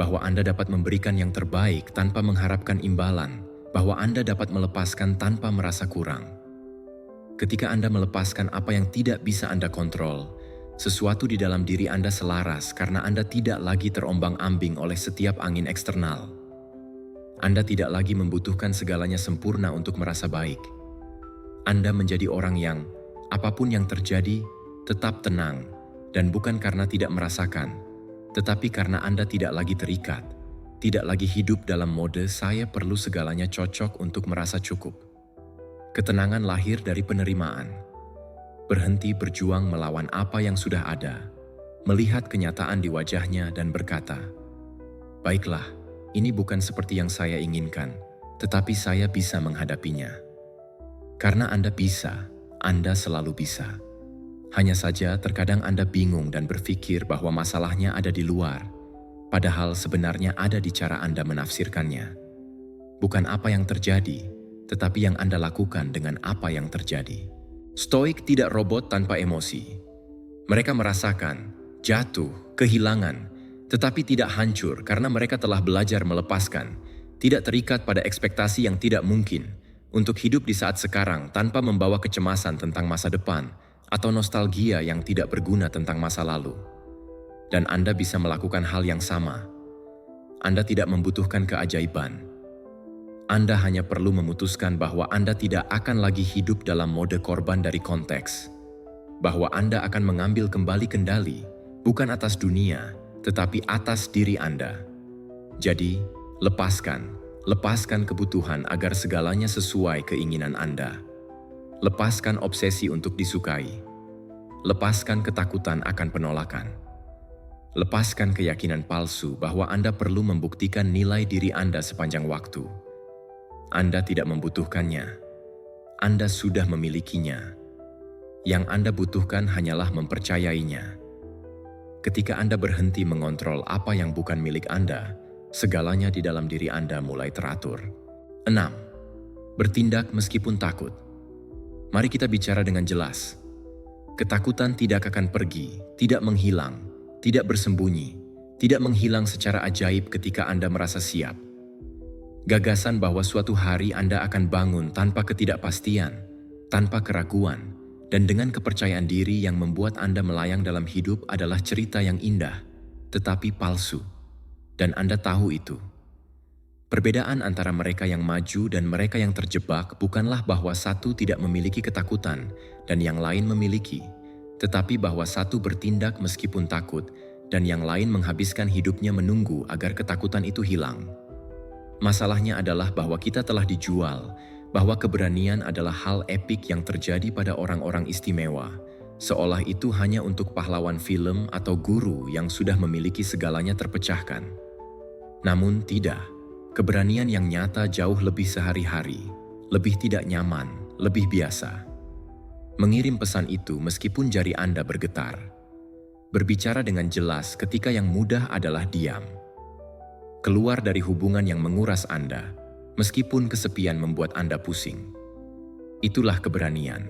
bahwa Anda dapat memberikan yang terbaik tanpa mengharapkan imbalan, bahwa Anda dapat melepaskan tanpa merasa kurang. Ketika Anda melepaskan apa yang tidak bisa Anda kontrol, sesuatu di dalam diri Anda selaras karena Anda tidak lagi terombang-ambing oleh setiap angin eksternal. Anda tidak lagi membutuhkan segalanya sempurna untuk merasa baik. Anda menjadi orang yang, apapun yang terjadi, tetap tenang, dan bukan karena tidak merasakan, tetapi karena Anda tidak lagi terikat, tidak lagi hidup dalam mode saya perlu segalanya cocok untuk merasa cukup. Ketenangan lahir dari penerimaan. Berhenti berjuang melawan apa yang sudah ada, melihat kenyataan di wajahnya dan berkata, baiklah, ini bukan seperti yang saya inginkan, tetapi saya bisa menghadapinya. Karena Anda bisa, Anda selalu bisa. Hanya saja terkadang Anda bingung dan berpikir bahwa masalahnya ada di luar, padahal sebenarnya ada di cara Anda menafsirkannya. Bukan apa yang terjadi, tetapi yang Anda lakukan dengan apa yang terjadi. Stoik tidak robot tanpa emosi. Mereka merasakan, jatuh, kehilangan, tetapi tidak hancur karena mereka telah belajar melepaskan, tidak terikat pada ekspektasi yang tidak mungkin, untuk hidup di saat sekarang tanpa membawa kecemasan tentang masa depan, atau nostalgia yang tidak berguna tentang masa lalu. Dan Anda bisa melakukan hal yang sama. Anda tidak membutuhkan keajaiban. Anda hanya perlu memutuskan bahwa Anda tidak akan lagi hidup dalam mode korban dari konteks. Bahwa Anda akan mengambil kembali kendali, bukan atas dunia, tetapi atas diri Anda. Jadi, lepaskan kebutuhan agar segalanya sesuai keinginan Anda. Lepaskan obsesi untuk disukai. Lepaskan ketakutan akan penolakan. Lepaskan keyakinan palsu bahwa Anda perlu membuktikan nilai diri Anda sepanjang waktu. Anda tidak membutuhkannya. Anda sudah memilikinya. Yang Anda butuhkan hanyalah mempercayainya. Ketika Anda berhenti mengontrol apa yang bukan milik Anda, segalanya di dalam diri Anda mulai teratur. 6. Bertindak meskipun takut. Mari kita bicara dengan jelas. Ketakutan tidak akan pergi, tidak menghilang, tidak bersembunyi, tidak menghilang secara ajaib ketika Anda merasa siap. Gagasan bahwa suatu hari Anda akan bangun tanpa ketidakpastian, tanpa keraguan, dan dengan kepercayaan diri yang membuat Anda melayang dalam hidup adalah cerita yang indah, tetapi palsu. Dan Anda tahu itu. Perbedaan antara mereka yang maju dan mereka yang terjebak bukanlah bahwa satu tidak memiliki ketakutan dan yang lain memiliki, tetapi bahwa satu bertindak meskipun takut dan yang lain menghabiskan hidupnya menunggu agar ketakutan itu hilang. Masalahnya adalah bahwa kita telah dijual, bahwa keberanian adalah hal epik yang terjadi pada orang-orang istimewa, seolah itu hanya untuk pahlawan film atau guru yang sudah memiliki segalanya terpecahkan. Namun tidak. Keberanian yang nyata jauh lebih sehari-hari, lebih tidak nyaman, lebih biasa. Mengirim pesan itu meskipun jari Anda bergetar. Berbicara dengan jelas ketika yang mudah adalah diam. Keluar dari hubungan yang menguras Anda. meskipun kesepian membuat Anda pusing. Itulah keberanian.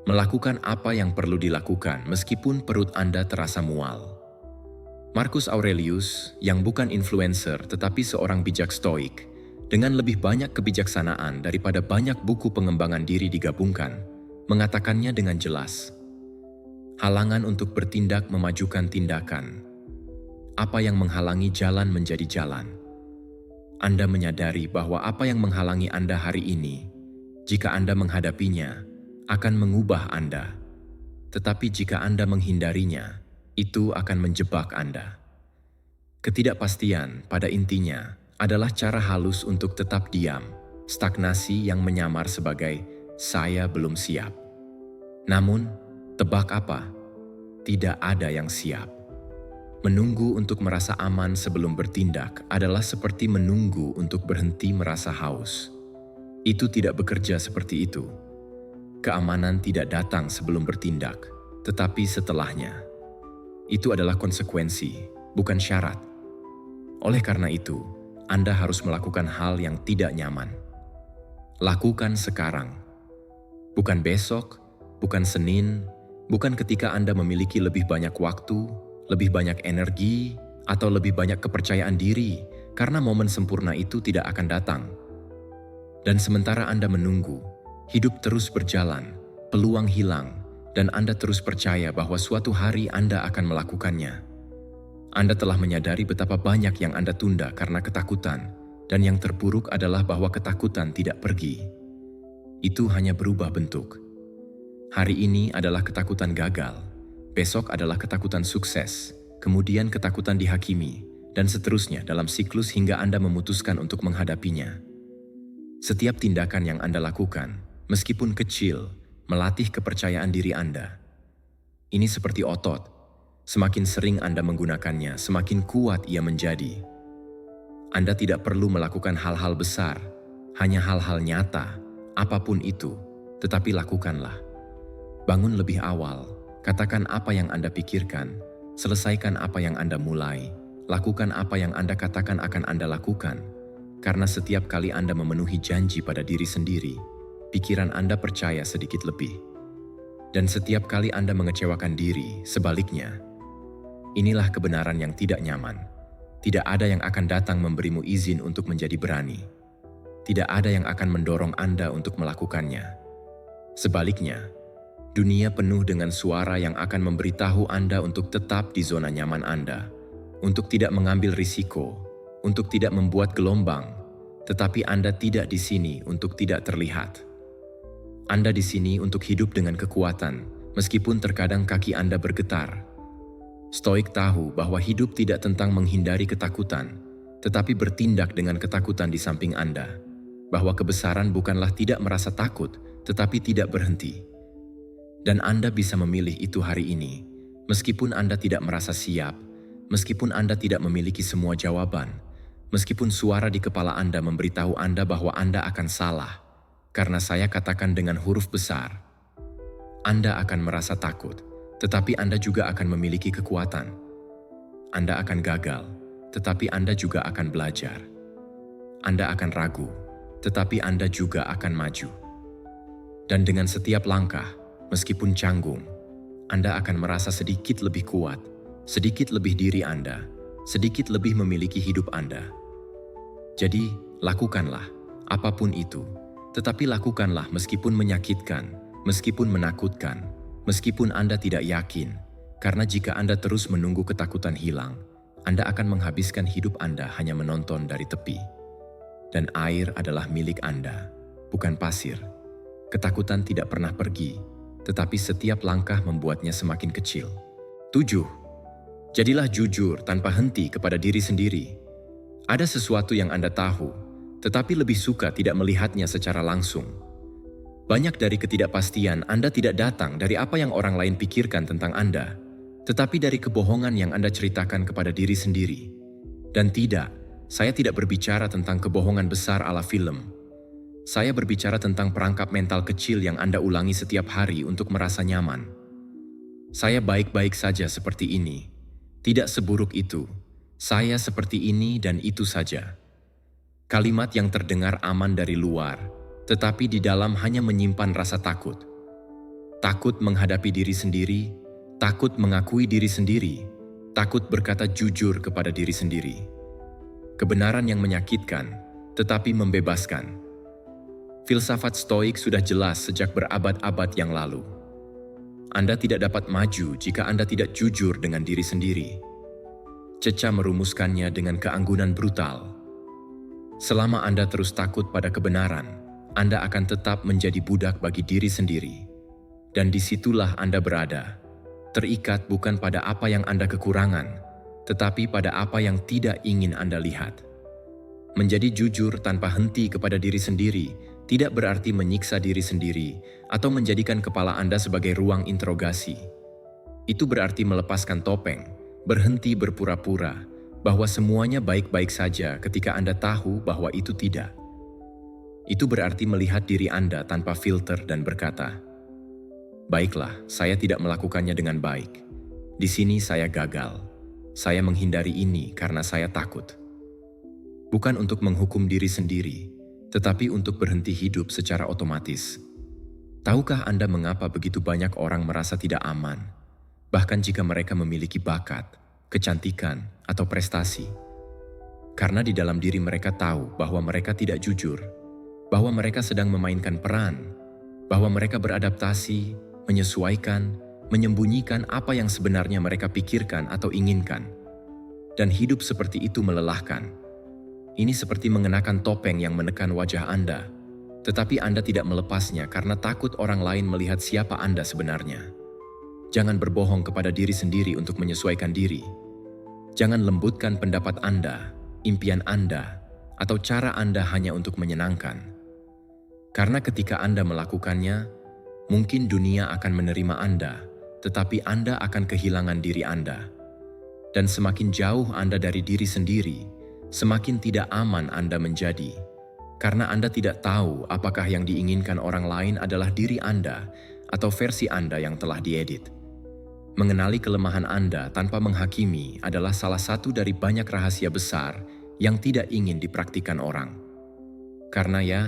Melakukan apa yang perlu dilakukan meskipun perut Anda terasa mual. Marcus Aurelius, yang bukan influencer tetapi seorang bijak stoik, dengan lebih banyak kebijaksanaan daripada banyak buku pengembangan diri digabungkan, mengatakannya dengan jelas. Halangan untuk bertindak memajukan tindakan. Apa yang menghalangi jalan menjadi jalan. Anda menyadari bahwa apa yang menghalangi Anda hari ini, jika Anda menghadapinya, akan mengubah Anda. Tetapi jika Anda menghindarinya, itu akan menjebak Anda. Ketidakpastian pada intinya adalah cara halus untuk tetap diam, stagnasi yang menyamar sebagai "saya belum siap". Namun, tebak apa? Tidak ada yang siap. Menunggu untuk merasa aman sebelum bertindak adalah seperti menunggu untuk berhenti merasa haus. Itu tidak bekerja seperti itu. Keamanan tidak datang sebelum bertindak, tetapi setelahnya. Itu adalah konsekuensi, bukan syarat. Oleh karena itu, Anda harus melakukan hal yang tidak nyaman. Lakukan sekarang. Bukan besok, bukan Senin, bukan ketika Anda memiliki lebih banyak waktu, lebih banyak energi, atau lebih banyak kepercayaan diri, karena momen sempurna itu tidak akan datang. Dan sementara Anda menunggu, hidup terus berjalan, peluang hilang, dan Anda terus percaya bahwa suatu hari Anda akan melakukannya. Anda telah menyadari betapa banyak yang Anda tunda karena ketakutan, dan yang terburuk adalah bahwa ketakutan tidak pergi. Itu hanya berubah bentuk. Hari ini adalah ketakutan gagal. Besok adalah ketakutan sukses, kemudian ketakutan dihakimi, dan seterusnya dalam siklus hingga Anda memutuskan untuk menghadapinya. Setiap tindakan yang Anda lakukan, meskipun kecil, melatih kepercayaan diri Anda. Ini seperti otot. Semakin sering Anda menggunakannya, semakin kuat ia menjadi. Anda tidak perlu melakukan hal-hal besar, hanya hal-hal nyata, apapun itu, tetapi lakukanlah. Bangun lebih awal. Katakan apa yang Anda pikirkan, selesaikan apa yang Anda mulai, lakukan apa yang Anda katakan akan Anda lakukan. Karena setiap kali Anda memenuhi janji pada diri sendiri, pikiran Anda percaya sedikit lebih. Dan setiap kali Anda mengecewakan diri, sebaliknya. Inilah kebenaran yang tidak nyaman. Tidak ada yang akan datang memberimu izin untuk menjadi berani. Tidak ada yang akan mendorong Anda untuk melakukannya. Sebaliknya, dunia penuh dengan suara yang akan memberitahu Anda untuk tetap di zona nyaman Anda, untuk tidak mengambil risiko, untuk tidak membuat gelombang, tetapi Anda tidak di sini untuk tidak terlihat. Anda di sini untuk hidup dengan kekuatan, meskipun terkadang kaki Anda bergetar. Stoik tahu bahwa hidup tidak tentang menghindari ketakutan, tetapi bertindak dengan ketakutan di samping Anda, bahwa kebesaran bukanlah tidak merasa takut, tetapi tidak berhenti. Dan Anda bisa memilih itu hari ini, meskipun Anda tidak merasa siap, meskipun Anda tidak memiliki semua jawaban, meskipun suara di kepala Anda memberitahu Anda bahwa Anda akan salah, karena saya katakan dengan huruf besar, Anda akan merasa takut, tetapi Anda juga akan memiliki kekuatan. Anda akan gagal, tetapi Anda juga akan belajar. Anda akan ragu, tetapi Anda juga akan maju. Dan dengan setiap langkah, meskipun canggung, Anda akan merasa sedikit lebih kuat, sedikit lebih diri Anda, sedikit lebih memiliki hidup Anda. Jadi, lakukanlah, apapun itu. Tetapi lakukanlah meskipun menyakitkan, meskipun menakutkan, meskipun Anda tidak yakin. Karena jika Anda terus menunggu ketakutan hilang, Anda akan menghabiskan hidup Anda hanya menonton dari tepi. Dan air adalah milik Anda, bukan pasir. Ketakutan tidak pernah pergi, tetapi setiap langkah membuatnya semakin kecil. 7. Jadilah jujur tanpa henti kepada diri sendiri. Ada sesuatu yang Anda tahu, tetapi lebih suka tidak melihatnya secara langsung. Banyak dari ketidakpastian Anda tidak datang dari apa yang orang lain pikirkan tentang Anda, tetapi dari kebohongan yang Anda ceritakan kepada diri sendiri. Dan tidak, saya tidak berbicara tentang kebohongan besar ala film. Saya berbicara tentang perangkap mental kecil yang Anda ulangi setiap hari untuk merasa nyaman. Saya baik-baik saja seperti ini. Tidak seburuk itu. Saya seperti ini dan itu saja. Kalimat yang terdengar aman dari luar, tetapi di dalam hanya menyimpan rasa takut. Takut menghadapi diri sendiri, takut mengakui diri sendiri, takut berkata jujur kepada diri sendiri. Kebenaran yang menyakitkan, tetapi membebaskan. Filsafat Stoik sudah jelas sejak berabad-abad yang lalu. Anda tidak dapat maju jika Anda tidak jujur dengan diri sendiri. Ceca merumuskannya dengan keanggunan brutal. Selama Anda terus takut pada kebenaran, Anda akan tetap menjadi budak bagi diri sendiri. Dan disitulah Anda berada, terikat bukan pada apa yang Anda kekurangan, tetapi pada apa yang tidak ingin Anda lihat. Menjadi jujur tanpa henti kepada diri sendiri tidak berarti menyiksa diri sendiri atau menjadikan kepala Anda sebagai ruang interogasi. Itu berarti melepaskan topeng, berhenti berpura-pura, bahwa semuanya baik-baik saja ketika Anda tahu bahwa itu tidak. Itu berarti melihat diri Anda tanpa filter dan berkata, "Baiklah, saya tidak melakukannya dengan baik. Di sini saya gagal. Saya menghindari ini karena saya takut." Bukan untuk menghukum diri sendiri, tetapi untuk berhenti hidup secara otomatis. Tahukah Anda mengapa begitu banyak orang merasa tidak aman, bahkan jika mereka memiliki bakat, kecantikan, atau prestasi? Karena di dalam diri mereka tahu bahwa mereka tidak jujur, bahwa mereka sedang memainkan peran, bahwa mereka beradaptasi, menyesuaikan, menyembunyikan apa yang sebenarnya mereka pikirkan atau inginkan. Dan hidup seperti itu melelahkan. Ini seperti mengenakan topeng yang menekan wajah Anda, tetapi Anda tidak melepasnya karena takut orang lain melihat siapa Anda sebenarnya. Jangan berbohong kepada diri sendiri untuk menyesuaikan diri. Jangan lembutkan pendapat Anda, impian Anda, atau cara Anda hanya untuk menyenangkan. Karena ketika Anda melakukannya, mungkin dunia akan menerima Anda, tetapi Anda akan kehilangan diri Anda. Dan semakin jauh Anda dari diri sendiri, semakin tidak aman Anda menjadi. Karena Anda tidak tahu apakah yang diinginkan orang lain adalah diri Anda atau versi Anda yang telah diedit. Mengenali kelemahan Anda tanpa menghakimi adalah salah satu dari banyak rahasia besar yang tidak ingin dipraktikkan orang. Karena ya,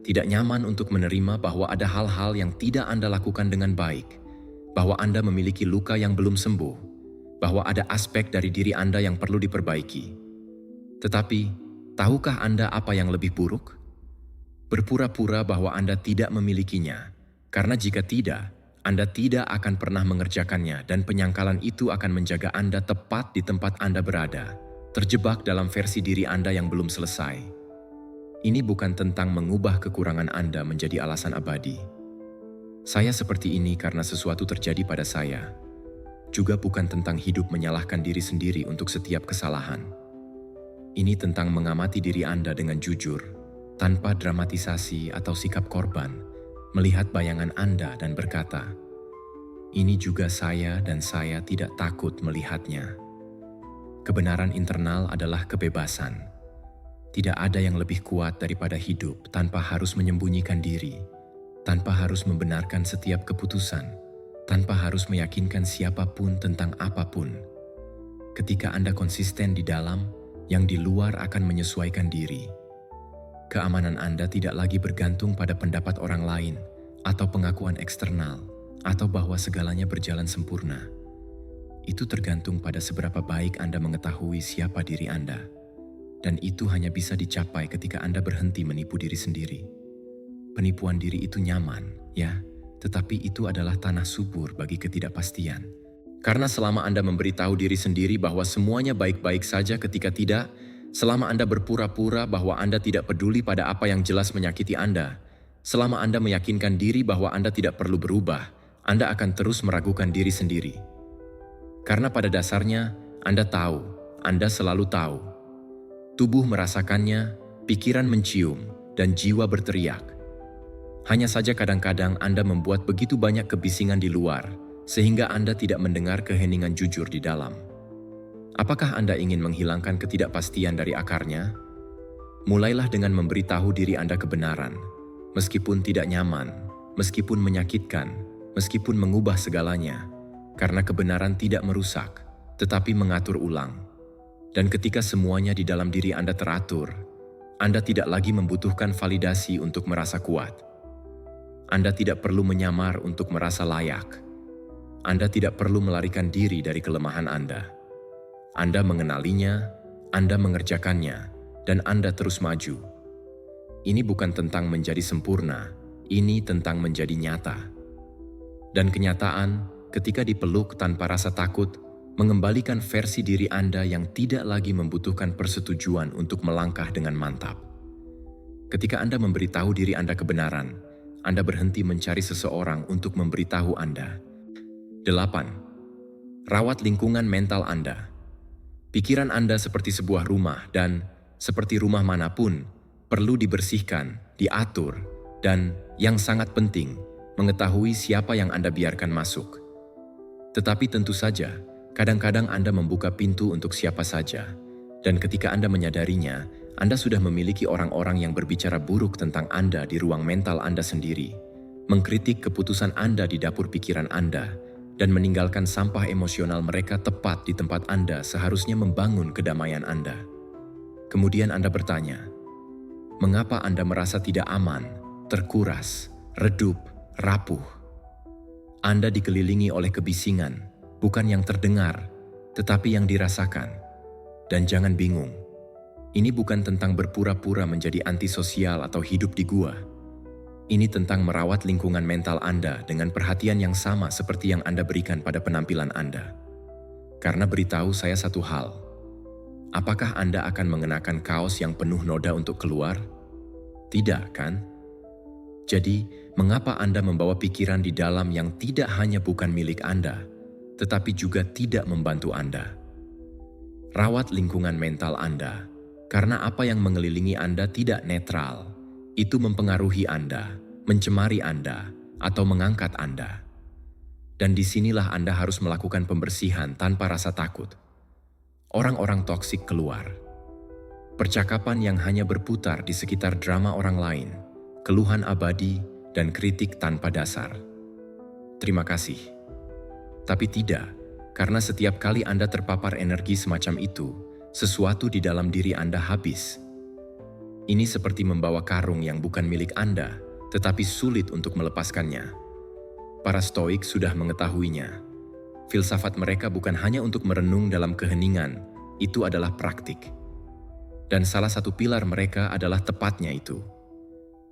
tidak nyaman untuk menerima bahwa ada hal-hal yang tidak Anda lakukan dengan baik, bahwa Anda memiliki luka yang belum sembuh, bahwa ada aspek dari diri Anda yang perlu diperbaiki. Tetapi, tahukah Anda apa yang lebih buruk? Berpura-pura bahwa Anda tidak memilikinya, karena jika tidak, Anda tidak akan pernah mengerjakannya dan penyangkalan itu akan menjaga Anda tepat di tempat Anda berada, terjebak dalam versi diri Anda yang belum selesai. Ini bukan tentang mengubah kekurangan Anda menjadi alasan abadi. Saya seperti ini karena sesuatu terjadi pada saya. Juga bukan tentang hidup menyalahkan diri sendiri untuk setiap kesalahan. Ini tentang mengamati diri Anda dengan jujur, tanpa dramatisasi atau sikap korban, melihat bayangan Anda dan berkata, "Ini juga saya dan saya tidak takut melihatnya." Kebenaran internal adalah kebebasan. Tidak ada yang lebih kuat daripada hidup tanpa harus menyembunyikan diri, tanpa harus membenarkan setiap keputusan, tanpa harus meyakinkan siapapun tentang apapun. Ketika Anda konsisten di dalam, yang di luar akan menyesuaikan diri. Keamanan Anda tidak lagi bergantung pada pendapat orang lain, atau pengakuan eksternal, atau bahwa segalanya berjalan sempurna. Itu tergantung pada seberapa baik Anda mengetahui siapa diri Anda. Dan itu hanya bisa dicapai ketika Anda berhenti menipu diri sendiri. Penipuan diri itu nyaman, ya, tetapi itu adalah tanah subur bagi ketidakpastian. Karena selama Anda memberitahu diri sendiri bahwa semuanya baik-baik saja ketika tidak, selama Anda berpura-pura bahwa Anda tidak peduli pada apa yang jelas menyakiti Anda, selama Anda meyakinkan diri bahwa Anda tidak perlu berubah, Anda akan terus meragukan diri sendiri. Karena pada dasarnya, Anda tahu, Anda selalu tahu. Tubuh merasakannya, pikiran mencium, dan jiwa berteriak. Hanya saja kadang-kadang Anda membuat begitu banyak kebisingan di luar, sehingga Anda tidak mendengar keheningan jujur di dalam. Apakah Anda ingin menghilangkan ketidakpastian dari akarnya? Mulailah dengan memberitahu diri Anda kebenaran, meskipun tidak nyaman, meskipun menyakitkan, meskipun mengubah segalanya, karena kebenaran tidak merusak, tetapi mengatur ulang. Dan ketika semuanya di dalam diri Anda teratur, Anda tidak lagi membutuhkan validasi untuk merasa kuat. Anda tidak perlu menyamar untuk merasa layak. Anda tidak perlu melarikan diri dari kelemahan Anda. Anda mengenalinya, Anda mengerjakannya, dan Anda terus maju. Ini bukan tentang menjadi sempurna, ini tentang menjadi nyata. Dan kenyataan, ketika dipeluk tanpa rasa takut, mengembalikan versi diri Anda yang tidak lagi membutuhkan persetujuan untuk melangkah dengan mantap. Ketika Anda memberitahu diri Anda kebenaran, Anda berhenti mencari seseorang untuk memberitahu Anda. 8. Rawat lingkungan mental Anda. Pikiran Anda seperti sebuah rumah dan, seperti rumah manapun, perlu dibersihkan, diatur, dan, yang sangat penting, mengetahui siapa yang Anda biarkan masuk. Tetapi tentu saja, kadang-kadang Anda membuka pintu untuk siapa saja, dan ketika Anda menyadarinya, Anda sudah memiliki orang-orang yang berbicara buruk tentang Anda di ruang mental Anda sendiri, mengkritik keputusan Anda di dapur pikiran Anda, dan meninggalkan sampah emosional mereka tepat di tempat Anda seharusnya membangun kedamaian Anda. Kemudian Anda bertanya, mengapa Anda merasa tidak aman, terkuras, redup, rapuh? Anda dikelilingi oleh kebisingan, bukan yang terdengar, tetapi yang dirasakan. Dan jangan bingung, ini bukan tentang berpura-pura menjadi antisosial atau hidup di gua. Ini tentang merawat lingkungan mental Anda dengan perhatian yang sama seperti yang Anda berikan pada penampilan Anda. Karena beritahu saya satu hal, apakah Anda akan mengenakan kaos yang penuh noda untuk keluar? Tidak, kan? Jadi, mengapa Anda membawa pikiran di dalam yang tidak hanya bukan milik Anda, tetapi juga tidak membantu Anda? Rawat lingkungan mental Anda, karena apa yang mengelilingi Anda tidak netral. Itu mempengaruhi Anda, mencemari Anda, atau mengangkat Anda. Dan disinilah Anda harus melakukan pembersihan tanpa rasa takut. Orang-orang toksik keluar. Percakapan yang hanya berputar di sekitar drama orang lain, keluhan abadi, dan kritik tanpa dasar. Terima kasih. Tapi tidak, karena setiap kali Anda terpapar energi semacam itu, sesuatu di dalam diri Anda habis. Ini seperti membawa karung yang bukan milik Anda, tetapi sulit untuk melepaskannya. Para Stoik sudah mengetahuinya. Filsafat mereka bukan hanya untuk merenung dalam keheningan, itu adalah praktik. Dan salah satu pilar mereka adalah tepatnya itu.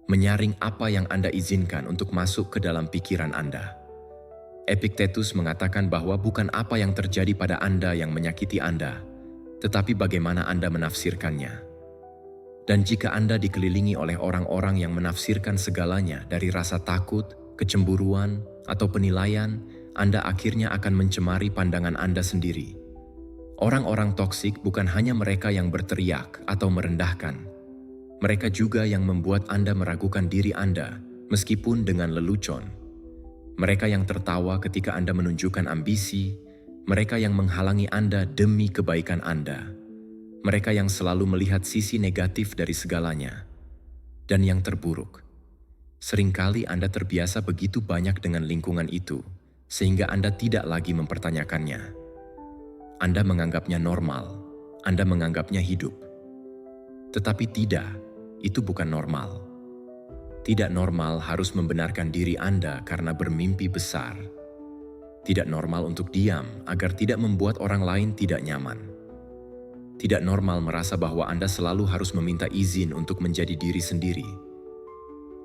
Menyaring apa yang Anda izinkan untuk masuk ke dalam pikiran Anda. Epictetus mengatakan bahwa bukan apa yang terjadi pada Anda yang menyakiti Anda, tetapi bagaimana Anda menafsirkannya. Dan jika Anda dikelilingi oleh orang-orang yang menafsirkan segalanya dari rasa takut, kecemburuan, atau penilaian, Anda akhirnya akan mencemari pandangan Anda sendiri. Orang-orang toksik bukan hanya mereka yang berteriak atau merendahkan. Mereka juga yang membuat Anda meragukan diri Anda, meskipun dengan lelucon. Mereka yang tertawa ketika Anda menunjukkan ambisi, mereka yang menghalangi Anda demi kebaikan Anda. Mereka yang selalu melihat sisi negatif dari segalanya. Dan yang terburuk, seringkali Anda terbiasa begitu banyak dengan lingkungan itu, sehingga Anda tidak lagi mempertanyakannya. Anda menganggapnya normal, Anda menganggapnya hidup. Tetapi tidak, itu bukan normal. Tidak normal harus membenarkan diri Anda karena bermimpi besar. Tidak normal untuk diam agar tidak membuat orang lain tidak nyaman. Tidak normal merasa bahwa Anda selalu harus meminta izin untuk menjadi diri sendiri.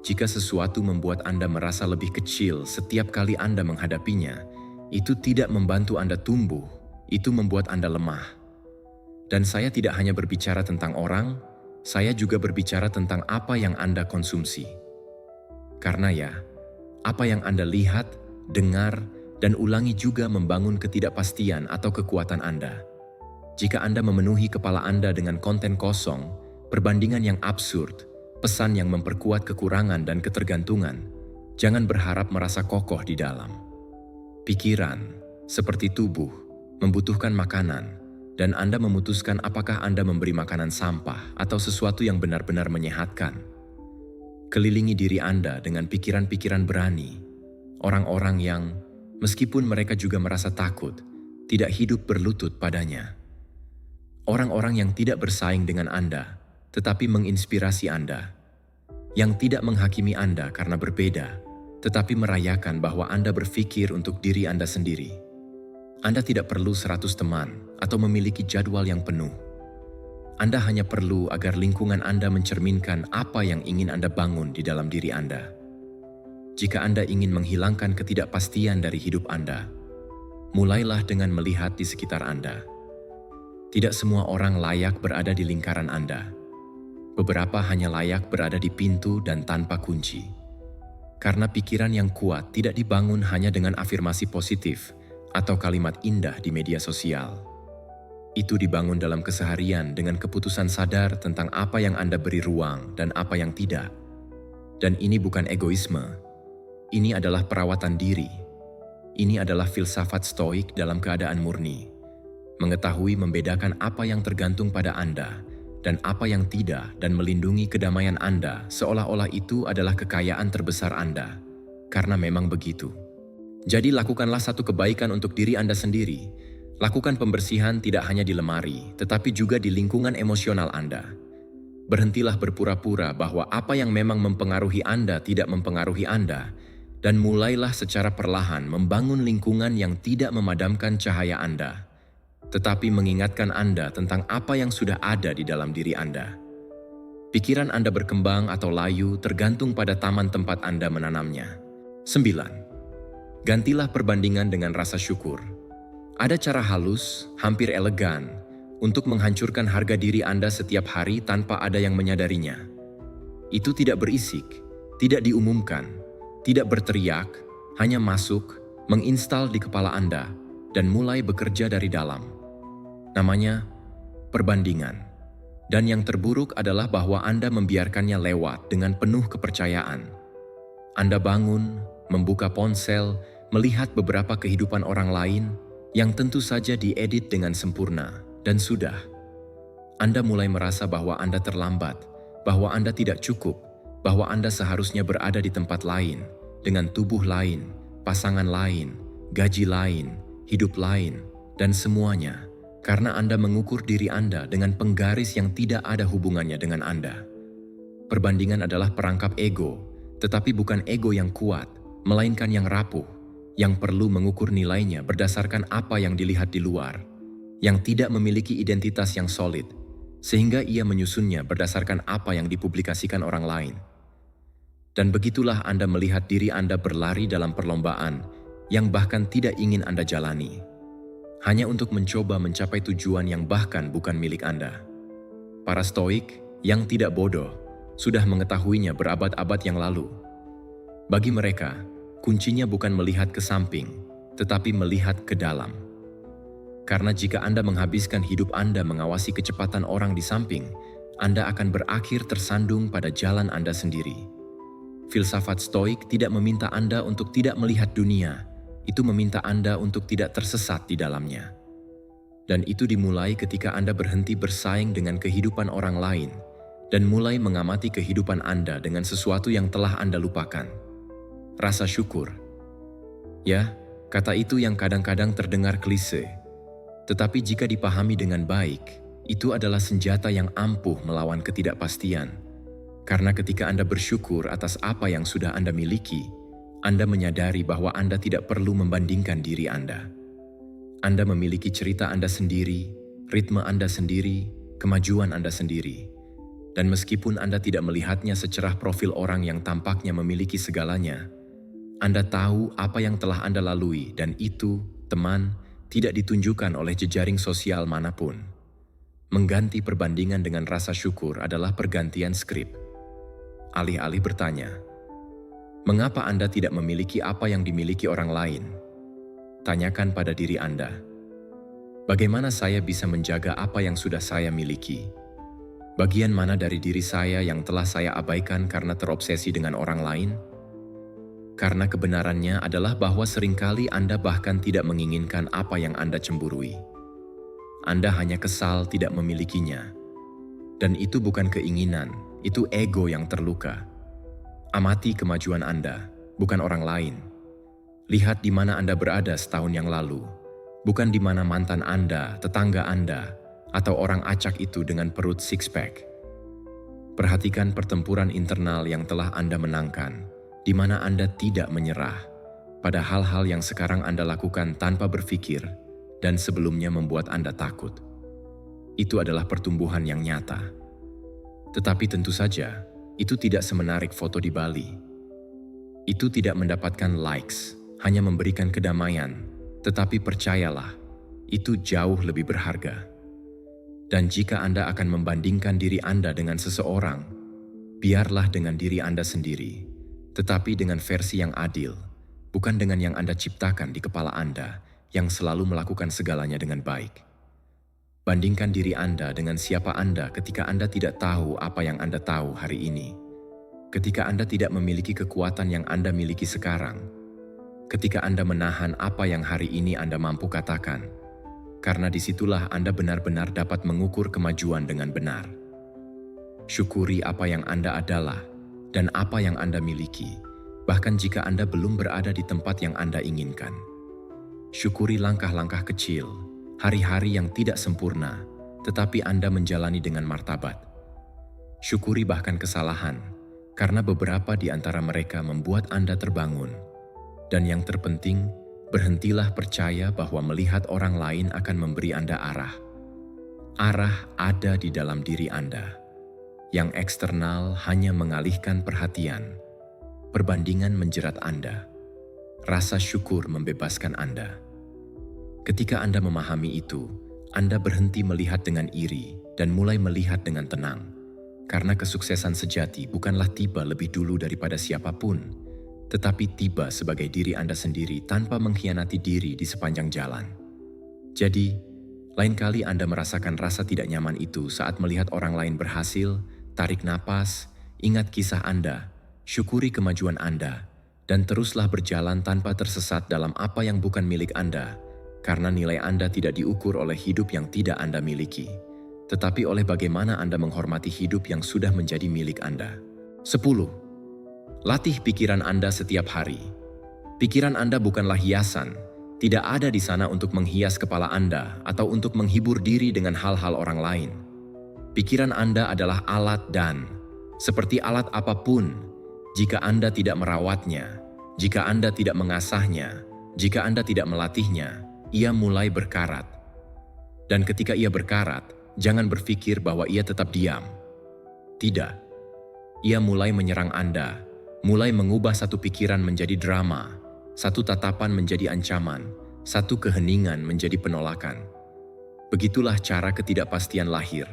Jika sesuatu membuat Anda merasa lebih kecil setiap kali Anda menghadapinya, itu tidak membantu Anda tumbuh, itu membuat Anda lemah. Dan saya tidak hanya berbicara tentang orang, saya juga berbicara tentang apa yang Anda konsumsi. Karena ya, apa yang Anda lihat, dengar, dan ulangi juga membangun ketidakpastian atau kekuatan Anda. Jika Anda memenuhi kepala Anda dengan konten kosong, perbandingan yang absurd, pesan yang memperkuat kekurangan dan ketergantungan, jangan berharap merasa kokoh di dalam. Pikiran, seperti tubuh, membutuhkan makanan, dan Anda memutuskan apakah Anda memberi makanan sampah atau sesuatu yang benar-benar menyehatkan. Kelilingi diri Anda dengan pikiran-pikiran berani, orang-orang yang, meskipun mereka juga merasa takut, tidak hidup berlutut padanya. Orang-orang yang tidak bersaing dengan Anda, tetapi menginspirasi Anda. Yang tidak menghakimi Anda karena berbeda, tetapi merayakan bahwa Anda berpikir untuk diri Anda sendiri. Anda tidak perlu 100 teman atau memiliki jadwal yang penuh. Anda hanya perlu agar lingkungan Anda mencerminkan apa yang ingin Anda bangun di dalam diri Anda. Jika Anda ingin menghilangkan ketidakpastian dari hidup Anda, mulailah dengan melihat di sekitar Anda. Tidak semua orang layak berada di lingkaran Anda. Beberapa hanya layak berada di pintu dan tanpa kunci. Karena pikiran yang kuat tidak dibangun hanya dengan afirmasi positif atau kalimat indah di media sosial. Itu dibangun dalam keseharian dengan keputusan sadar tentang apa yang Anda beri ruang dan apa yang tidak. Dan ini bukan egoisme. Ini adalah perawatan diri. Ini adalah filsafat stoik dalam keadaan murni. Mengetahui membedakan apa yang tergantung pada Anda dan apa yang tidak, dan melindungi kedamaian Anda seolah-olah itu adalah kekayaan terbesar Anda. Karena memang begitu. Jadi lakukanlah satu kebaikan untuk diri Anda sendiri. Lakukan pembersihan tidak hanya di lemari, tetapi juga di lingkungan emosional Anda. Berhentilah berpura-pura bahwa apa yang memang mempengaruhi Anda tidak mempengaruhi Anda, dan mulailah secara perlahan membangun lingkungan yang tidak memadamkan cahaya Anda, tetapi mengingatkan Anda tentang apa yang sudah ada di dalam diri Anda. Pikiran Anda berkembang atau layu tergantung pada taman tempat Anda menanamnya. 9. Gantilah perbandingan dengan rasa syukur. Ada cara halus, hampir elegan, untuk menghancurkan harga diri Anda setiap hari tanpa ada yang menyadarinya. Itu tidak berisik, tidak diumumkan, tidak berteriak, hanya masuk, menginstal di kepala Anda, dan mulai bekerja dari dalam. Namanya perbandingan. Dan yang terburuk adalah bahwa Anda membiarkannya lewat dengan penuh kepercayaan. Anda bangun, membuka ponsel, melihat beberapa kehidupan orang lain yang tentu saja diedit dengan sempurna, dan sudah. Anda mulai merasa bahwa Anda terlambat, bahwa Anda tidak cukup, bahwa Anda seharusnya berada di tempat lain, dengan tubuh lain, pasangan lain, gaji lain, hidup lain, dan semuanya. Karena Anda mengukur diri Anda dengan penggaris yang tidak ada hubungannya dengan Anda. Perbandingan adalah perangkap ego, tetapi bukan ego yang kuat, melainkan yang rapuh, yang perlu mengukur nilainya berdasarkan apa yang dilihat di luar, yang tidak memiliki identitas yang solid, sehingga ia menyusunnya berdasarkan apa yang dipublikasikan orang lain. Dan begitulah Anda melihat diri Anda berlari dalam perlombaan yang bahkan tidak ingin Anda jalani. Hanya untuk mencoba mencapai tujuan yang bahkan bukan milik Anda. Para stoik yang tidak bodoh sudah mengetahuinya berabad-abad yang lalu. Bagi mereka, kuncinya bukan melihat ke samping, tetapi melihat ke dalam. Karena jika Anda menghabiskan hidup Anda mengawasi kecepatan orang di samping, Anda akan berakhir tersandung pada jalan Anda sendiri. Filsafat stoik tidak meminta Anda untuk tidak melihat dunia, itu meminta Anda untuk tidak tersesat di dalamnya. Dan itu dimulai ketika Anda berhenti bersaing dengan kehidupan orang lain dan mulai mengamati kehidupan Anda dengan sesuatu yang telah Anda lupakan. Rasa syukur. Ya, kata itu yang kadang-kadang terdengar klise. Tetapi jika dipahami dengan baik, itu adalah senjata yang ampuh melawan ketidakpastian. Karena ketika Anda bersyukur atas apa yang sudah Anda miliki, Anda menyadari bahwa Anda tidak perlu membandingkan diri Anda. Anda memiliki cerita Anda sendiri, ritme Anda sendiri, kemajuan Anda sendiri. Dan meskipun Anda tidak melihatnya secerah profil orang yang tampaknya memiliki segalanya, Anda tahu apa yang telah Anda lalui, dan itu, teman, tidak ditunjukkan oleh jejaring sosial manapun. Mengganti perbandingan dengan rasa syukur adalah pergantian skrip. Alih-alih bertanya, mengapa Anda tidak memiliki apa yang dimiliki orang lain? Tanyakan pada diri Anda, bagaimana saya bisa menjaga apa yang sudah saya miliki? Bagian mana dari diri saya yang telah saya abaikan karena terobsesi dengan orang lain? Karena kebenarannya adalah bahwa seringkali Anda bahkan tidak menginginkan apa yang Anda cemburui. Anda hanya kesal tidak memilikinya. Dan itu bukan keinginan, itu ego yang terluka. Amati kemajuan Anda, bukan orang lain. Lihat di mana Anda berada setahun yang lalu, bukan di mana mantan Anda, tetangga Anda, atau orang acak itu dengan perut six-pack. Perhatikan pertempuran internal yang telah Anda menangkan, di mana Anda tidak menyerah pada hal-hal yang sekarang Anda lakukan tanpa berpikir dan sebelumnya membuat Anda takut. Itu adalah pertumbuhan yang nyata. Tetapi tentu saja, itu tidak semenarik foto di Bali. Itu tidak mendapatkan likes, hanya memberikan kedamaian, tetapi percayalah, itu jauh lebih berharga. Dan jika Anda akan membandingkan diri Anda dengan seseorang, biarlah dengan diri Anda sendiri, tetapi dengan versi yang adil, bukan dengan yang Anda ciptakan di kepala Anda yang selalu melakukan segalanya dengan baik. Bandingkan diri Anda dengan siapa Anda ketika Anda tidak tahu apa yang Anda tahu hari ini. Ketika Anda tidak memiliki kekuatan yang Anda miliki sekarang. Ketika Anda menahan apa yang hari ini Anda mampu katakan. Karena disitulah Anda benar-benar dapat mengukur kemajuan dengan benar. Syukuri apa yang Anda adalah dan apa yang Anda miliki, bahkan jika Anda belum berada di tempat yang Anda inginkan. Syukuri langkah-langkah kecil, hari-hari yang tidak sempurna, tetapi Anda menjalani dengan martabat. Syukuri bahkan kesalahan, karena beberapa di antara mereka membuat Anda terbangun. Dan yang terpenting, berhentilah percaya bahwa melihat orang lain akan memberi Anda arah. Arah ada di dalam diri Anda. Yang eksternal hanya mengalihkan perhatian. Perbandingan menjerat Anda. Rasa syukur membebaskan Anda. Ketika Anda memahami itu, Anda berhenti melihat dengan iri dan mulai melihat dengan tenang. Karena kesuksesan sejati bukanlah tiba lebih dulu daripada siapapun, tetapi tiba sebagai diri Anda sendiri tanpa mengkhianati diri di sepanjang jalan. Jadi, lain kali Anda merasakan rasa tidak nyaman itu saat melihat orang lain berhasil, tarik napas, ingat kisah Anda, syukuri kemajuan Anda, dan teruslah berjalan tanpa tersesat dalam apa yang bukan milik Anda, karena nilai Anda tidak diukur oleh hidup yang tidak Anda miliki, tetapi oleh bagaimana Anda menghormati hidup yang sudah menjadi milik Anda. 10. Latih pikiran Anda setiap hari. Pikiran Anda bukanlah hiasan, tidak ada di sana untuk menghias kepala Anda atau untuk menghibur diri dengan hal-hal orang lain. Pikiran Anda adalah alat dan, seperti alat apapun, jika Anda tidak merawatnya, jika Anda tidak mengasahnya, jika Anda tidak melatihnya, ia mulai berkarat. Dan ketika ia berkarat, jangan berpikir bahwa ia tetap diam. Tidak. Ia mulai menyerang Anda, mulai mengubah satu pikiran menjadi drama, satu tatapan menjadi ancaman, satu keheningan menjadi penolakan. Begitulah cara ketidakpastian lahir,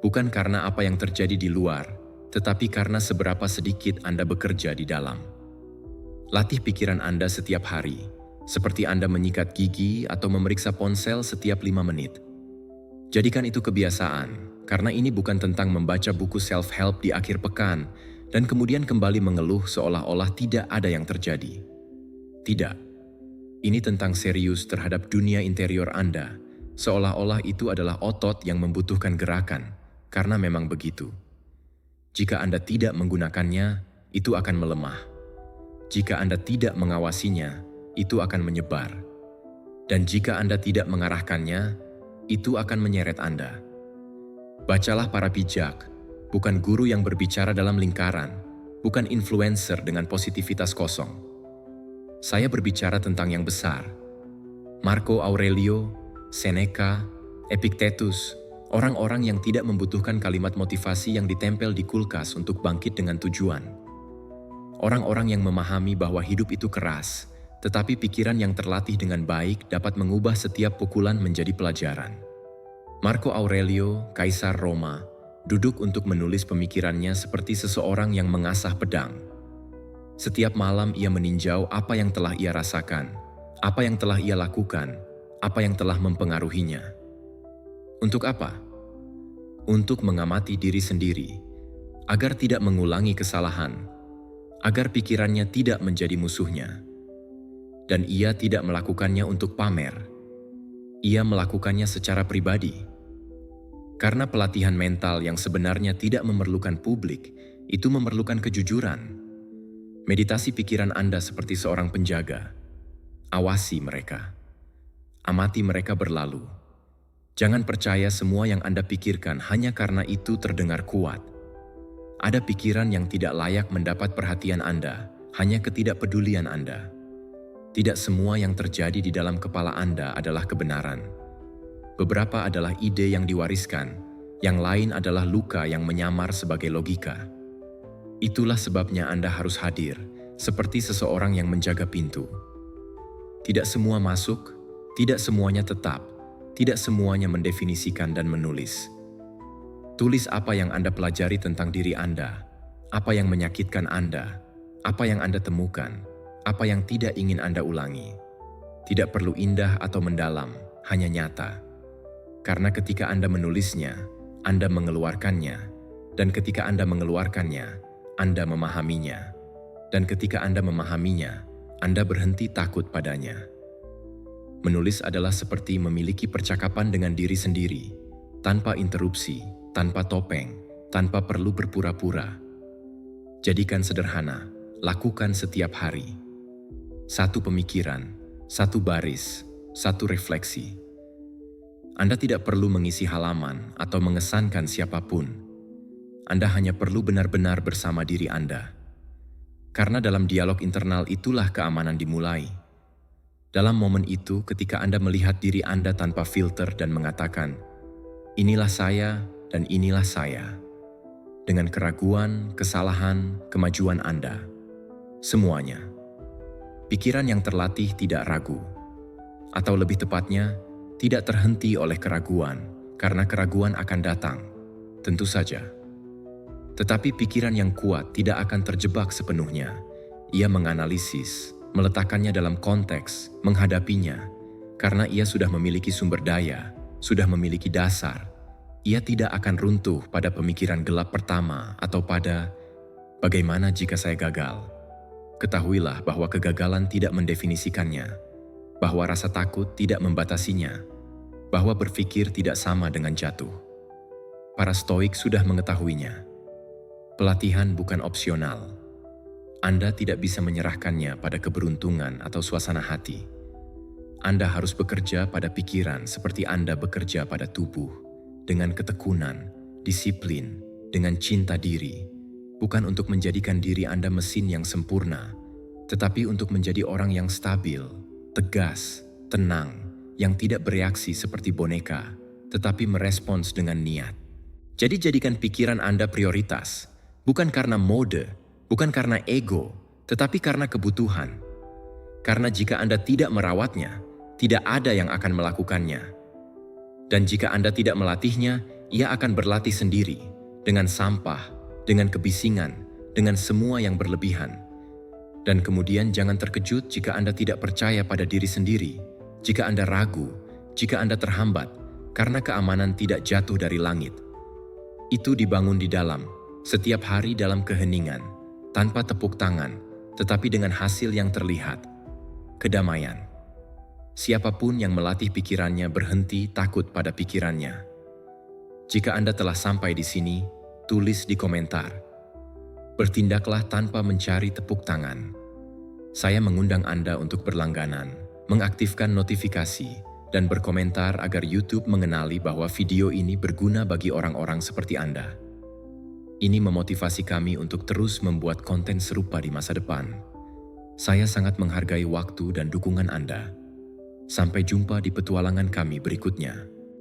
bukan karena apa yang terjadi di luar, tetapi karena seberapa sedikit Anda bekerja di dalam. Latih pikiran Anda setiap hari, seperti Anda menyikat gigi atau memeriksa ponsel setiap 5 menit. Jadikan itu kebiasaan, karena ini bukan tentang membaca buku self-help di akhir pekan, dan kemudian kembali mengeluh seolah-olah tidak ada yang terjadi. Tidak. Ini tentang serius terhadap dunia interior Anda, seolah-olah itu adalah otot yang membutuhkan gerakan, karena memang begitu. Jika Anda tidak menggunakannya, itu akan melemah. Jika Anda tidak mengawasinya, itu akan menyebar. Dan jika Anda tidak mengarahkannya, itu akan menyeret Anda. Bacalah para bijak, bukan guru yang berbicara dalam lingkaran, bukan influencer dengan positivitas kosong. Saya berbicara tentang yang besar. Marco Aurelio, Seneca, Epictetus, orang-orang yang tidak membutuhkan kalimat motivasi yang ditempel di kulkas untuk bangkit dengan tujuan. Orang-orang yang memahami bahwa hidup itu keras, tetapi pikiran yang terlatih dengan baik dapat mengubah setiap pukulan menjadi pelajaran. Marco Aurelio, Kaisar Roma, duduk untuk menulis pemikirannya seperti seseorang yang mengasah pedang. Setiap malam ia meninjau apa yang telah ia rasakan, apa yang telah ia lakukan, apa yang telah mempengaruhinya. Untuk apa? Untuk mengamati diri sendiri, agar tidak mengulangi kesalahan, agar pikirannya tidak menjadi musuhnya. Dan ia tidak melakukannya untuk pamer. Ia melakukannya secara pribadi. Karena pelatihan mental yang sebenarnya tidak memerlukan publik, itu memerlukan kejujuran. Meditasi pikiran Anda seperti seorang penjaga. Awasi mereka. Amati mereka berlalu. Jangan percaya semua yang Anda pikirkan hanya karena itu terdengar kuat. Ada pikiran yang tidak layak mendapat perhatian Anda, hanya ketidakpedulian Anda. Tidak semua yang terjadi di dalam kepala Anda adalah kebenaran. Beberapa adalah ide yang diwariskan, yang lain adalah luka yang menyamar sebagai logika. Itulah sebabnya Anda harus hadir, seperti seseorang yang menjaga pintu. Tidak semua masuk, tidak semuanya tetap, tidak semuanya mendefinisikan dan menulis. Tulis apa yang Anda pelajari tentang diri Anda, apa yang menyakitkan Anda, apa yang Anda temukan, apa yang tidak ingin Anda ulangi. Tidak perlu indah atau mendalam, hanya nyata. Karena ketika Anda menulisnya, Anda mengeluarkannya, dan ketika Anda mengeluarkannya, Anda memahaminya. Dan ketika Anda memahaminya, Anda berhenti takut padanya. Menulis adalah seperti memiliki percakapan dengan diri sendiri, tanpa interupsi, tanpa topeng, tanpa perlu berpura-pura. Jadikan sederhana, lakukan setiap hari. Satu pemikiran, satu baris, satu refleksi. Anda tidak perlu mengisi halaman atau mengesankan siapapun. Anda hanya perlu benar-benar bersama diri Anda. Karena dalam dialog internal itulah keamanan dimulai. Dalam momen itu, ketika Anda melihat diri Anda tanpa filter dan mengatakan, "Inilah saya dan inilah saya." Dengan keraguan, kesalahan, kemajuan Anda. Semuanya. Pikiran yang terlatih tidak ragu. Atau lebih tepatnya, tidak terhenti oleh keraguan, karena keraguan akan datang. Tentu saja. Tetapi pikiran yang kuat tidak akan terjebak sepenuhnya. Ia menganalisis, meletakkannya dalam konteks, menghadapinya, karena ia sudah memiliki sumber daya, sudah memiliki dasar. Ia tidak akan runtuh pada pemikiran gelap pertama atau pada bagaimana jika saya gagal. Ketahuilah bahwa kegagalan tidak mendefinisikannya, bahwa rasa takut tidak membatasinya, bahwa berpikir tidak sama dengan jatuh. Para Stoik sudah mengetahuinya. Pelatihan bukan opsional. Anda tidak bisa menyerahkannya pada keberuntungan atau suasana hati. Anda harus bekerja pada pikiran seperti Anda bekerja pada tubuh. Dengan ketekunan, disiplin, dengan cinta diri, bukan untuk menjadikan diri Anda mesin yang sempurna, tetapi untuk menjadi orang yang stabil, tegas, tenang, yang tidak bereaksi seperti boneka, tetapi merespons dengan niat. Jadi jadikan pikiran Anda prioritas, bukan karena mode, bukan karena ego, tetapi karena kebutuhan. Karena jika Anda tidak merawatnya, tidak ada yang akan melakukannya. Dan jika Anda tidak melatihnya, ia akan berlatih sendiri, dengan sampah, dengan kebisingan, dengan semua yang berlebihan. Dan kemudian jangan terkejut jika Anda tidak percaya pada diri sendiri, jika Anda ragu, jika Anda terhambat, karena keamanan tidak jatuh dari langit. Itu dibangun di dalam, setiap hari dalam keheningan, tanpa tepuk tangan, tetapi dengan hasil yang terlihat. Kedamaian. Siapapun yang melatih pikirannya berhenti takut pada pikirannya. Jika Anda telah sampai di sini, tulis di komentar. Bertindaklah tanpa mencari tepuk tangan. Saya mengundang Anda untuk berlangganan, mengaktifkan notifikasi, dan berkomentar agar YouTube mengenali bahwa video ini berguna bagi orang-orang seperti Anda. Ini memotivasi kami untuk terus membuat konten serupa di masa depan. Saya sangat menghargai waktu dan dukungan Anda. Sampai jumpa di petualangan kami berikutnya.